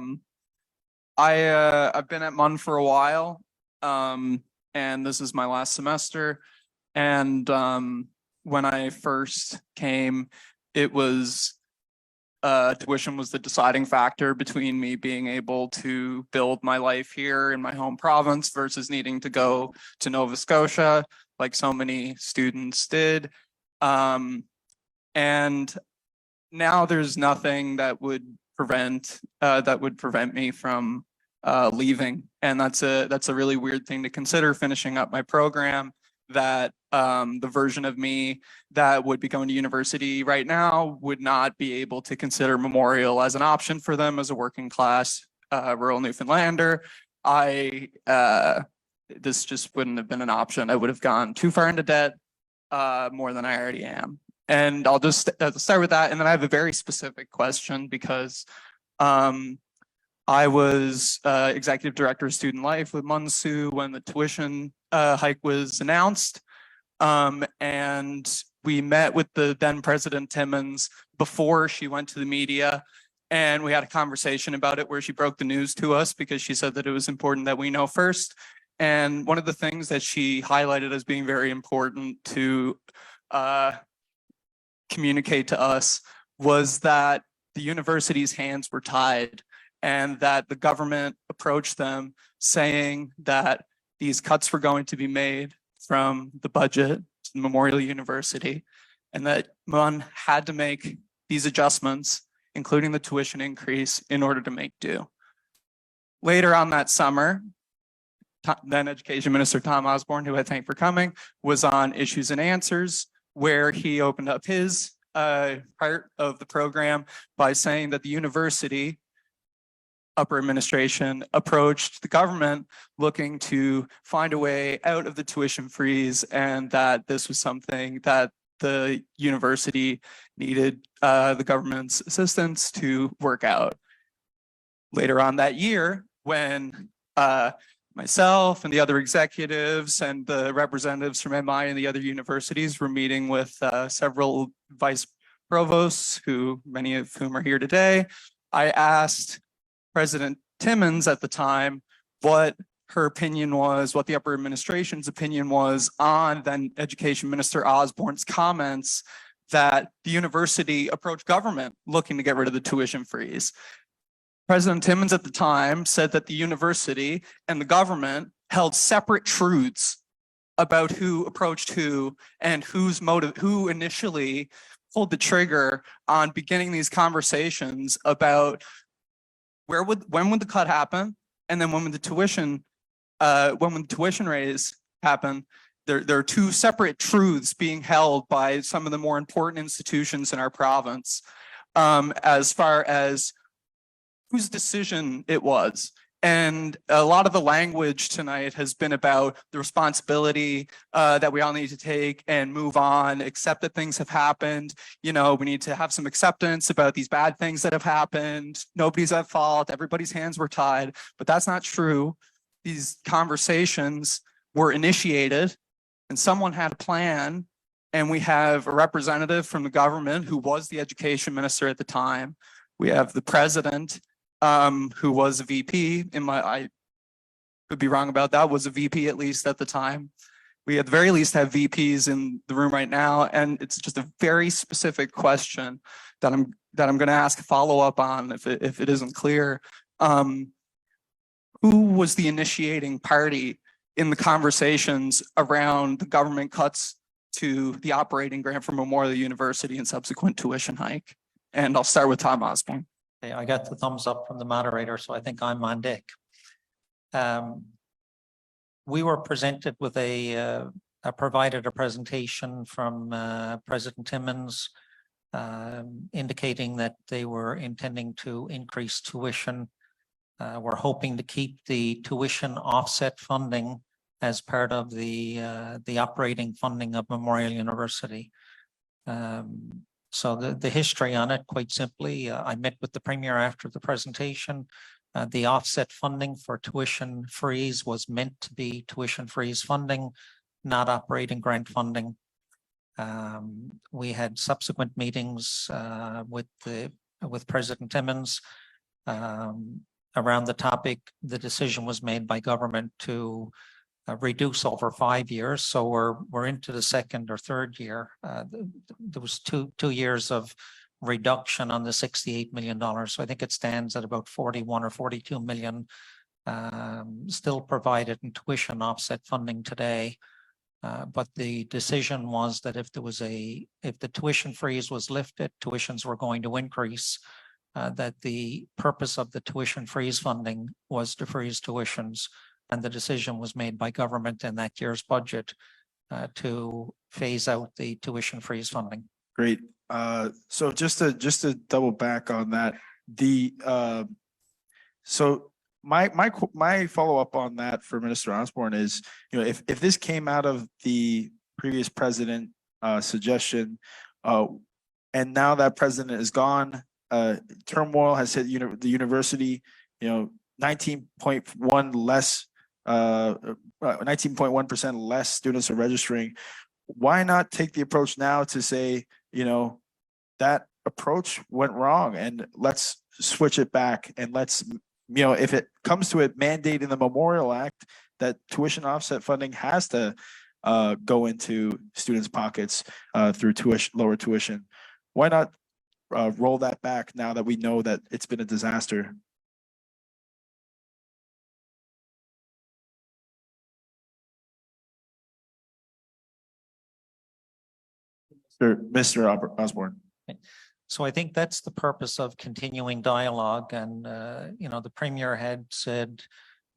been at MUN for a while, and this is my last semester. And when I first came, it was tuition was the deciding factor between me being able to build my life here in my home province versus needing to go to Nova Scotia, like so many students did. And now there's nothing that would prevent me from leaving. And that's a really weird thing to consider finishing up my program, that the version of me that would be going to university right now would not be able to consider Memorial as an option for them as a working class rural Newfoundlander. This just wouldn't have been an option. I would have gone too far into debt, more than I already am. And I'll just start with that. And then I have a very specific question because I was executive director of student life with MUNSU when the tuition hike was announced. And we met with the then President Timmins before she went to the media. And we had a conversation about it where she broke the news to us because she said that it was important that we know first. And one of the things that she highlighted as being very important to communicate to us was that the university's hands were tied and that the government approached them saying that these cuts were going to be made from the budget to the Memorial University and that MUN had to make these adjustments, including the tuition increase, in order to make do. Later on that summer, then Education Minister Tom Osbourne, who I thank for coming, was on Issues and Answers, where he opened up his part of the program by saying that the university upper administration approached the government looking to find a way out of the tuition freeze, and that this was something that the university needed the government's assistance to work out. Later on that year, when myself and the other executives and the representatives from MI and the other universities were meeting with several vice provosts, who many of whom are here today, I asked President Timmins at the time what her opinion was, what the upper administration's opinion was on then Education Minister Osbourne's comments that the university approached government looking to get rid of the tuition freeze. President Timmins at the time said that the university and the government held separate truths about who approached who and whose motive, who initially pulled the trigger on beginning these conversations about when would the cut happen, and then when would the tuition raise happen. There are two separate truths being held by some of the more important institutions in our province as far as whose decision it was. And a lot of the language tonight has been about the responsibility that we all need to take and move on, accept that things have happened. You know, we need to have some acceptance about these bad things that have happened. Nobody's at fault. Everybody's hands were tied, but that's not true. these conversations were initiated and someone had a plan, and we have a representative from the government who was the education minister at the time. We have the president, who was a VP I could be wrong about that, was a VP at least at the time. We at the very least have VPs in the room right now, and it's just a very specific question that I'm going to ask a follow up on if it isn't clear. Who was the initiating party in the conversations around the government cuts to the operating grant for Memorial University and subsequent tuition hike? And I'll start with Tom Osbourne. Okay, I got the thumbs up from the moderator, so I think I'm on deck. We were presented with provided a presentation from President Timmins indicating that they were intending to increase tuition. We're hoping to keep the tuition offset funding as part of the operating funding of Memorial University. So the history on it, quite simply, I met with the Premier after the presentation. The offset funding for tuition freeze was meant to be tuition freeze funding, not operating grant funding. We had subsequent meetings with President Timmins around the topic. The decision was made by government to reduce over 5 years. So we're into the second or third year. There was two years of reduction on the $68 million. So I think it stands at about 41 or 42 million still provided in tuition offset funding today. But the decision was that if the tuition freeze was lifted, tuitions were going to increase. That the purpose of the tuition freeze funding was to freeze tuitions, and the decision was made by government in that year's budget to phase out the tuition freeze funding. Great. So just to double back on that, so my follow up on that for Minister Osbourne is, if this came out of the previous president suggestion, and now that president is gone, turmoil has hit the university, 19.1% less students are registering. Why not take the approach now to say, that approach went wrong and let's switch it back, and let's, if it comes to it, mandate in the Memorial Act that tuition offset funding has to go into students' pockets through lower tuition. Why not roll that back now that we know that it's been a disaster? Mr. Osbourne. So I think that's the purpose of continuing dialogue. And, the Premier had said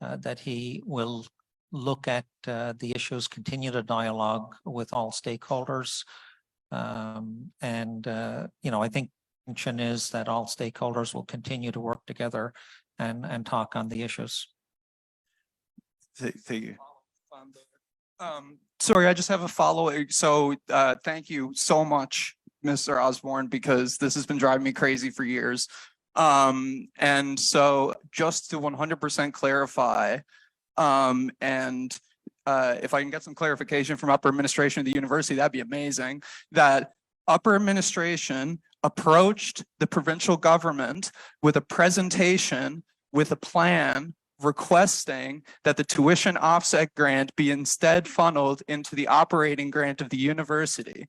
that he will look at the issues, continue to dialogue with all stakeholders. I think the intention is that all stakeholders will continue to work together and talk on the issues. Thank you. Sorry, I just have a follow-up. So thank you so much, Mr. Osbourne, because this has been driving me crazy for years. And so just to 100% clarify, if I can get some clarification from upper administration of the university, that'd be amazing, that upper administration approached the provincial government with a presentation, with a plan, requesting that the tuition offset grant be instead funneled into the operating grant of the university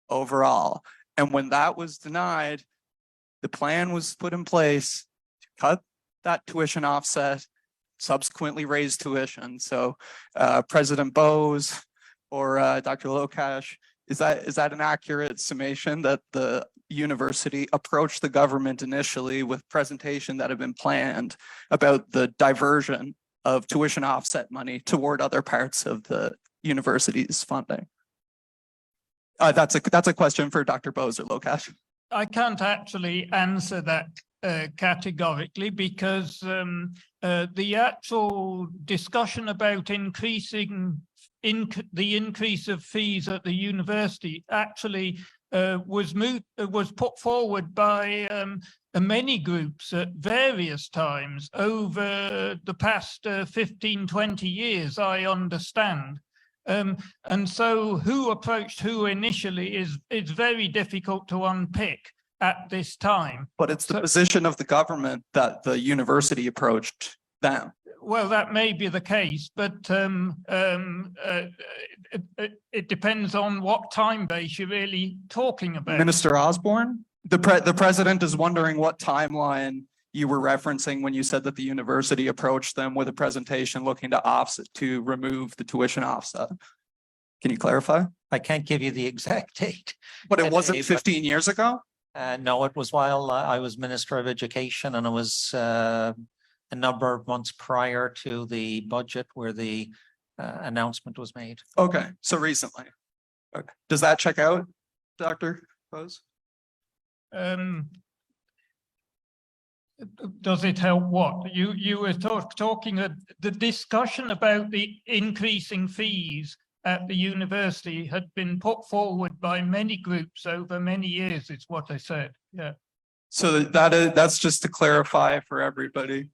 overall. And when that was denied, the plan was put in place to cut that tuition offset, subsequently raise tuition. So President Bose or Dr. Lokash, is that an accurate summation that the university approached the government initially with presentation that had been planned about the diversion of tuition offset money toward other parts of the university's funding? That's a question for Dr. Bose or Lokash. I can't actually answer that categorically, because the actual discussion about increasing the increase of fees at the university actually was put forward by many groups at various times over the past 15, 20 years, I understand. And so who approached who initially is very difficult to unpick at this time. But it's the position of the government that the university approached them. Well, that may be the case, but it depends on what time base you're really talking about. Minister Osbourne, the president is wondering what timeline you were referencing when you said that the university approached them with a presentation looking to remove the tuition offset. Can you clarify? I can't give you the exact date. But it wasn't 15 years ago? No, it was while I was Minister of Education, and it was a number of months prior to the budget where the announcement was made. Okay, so recently. Okay. Does that check out, Dr. Bose? Does it help what? You were talking the discussion about the increasing fees at the university had been put forward by many groups over many years, is what I said. Yeah. So that's just to clarify for everybody.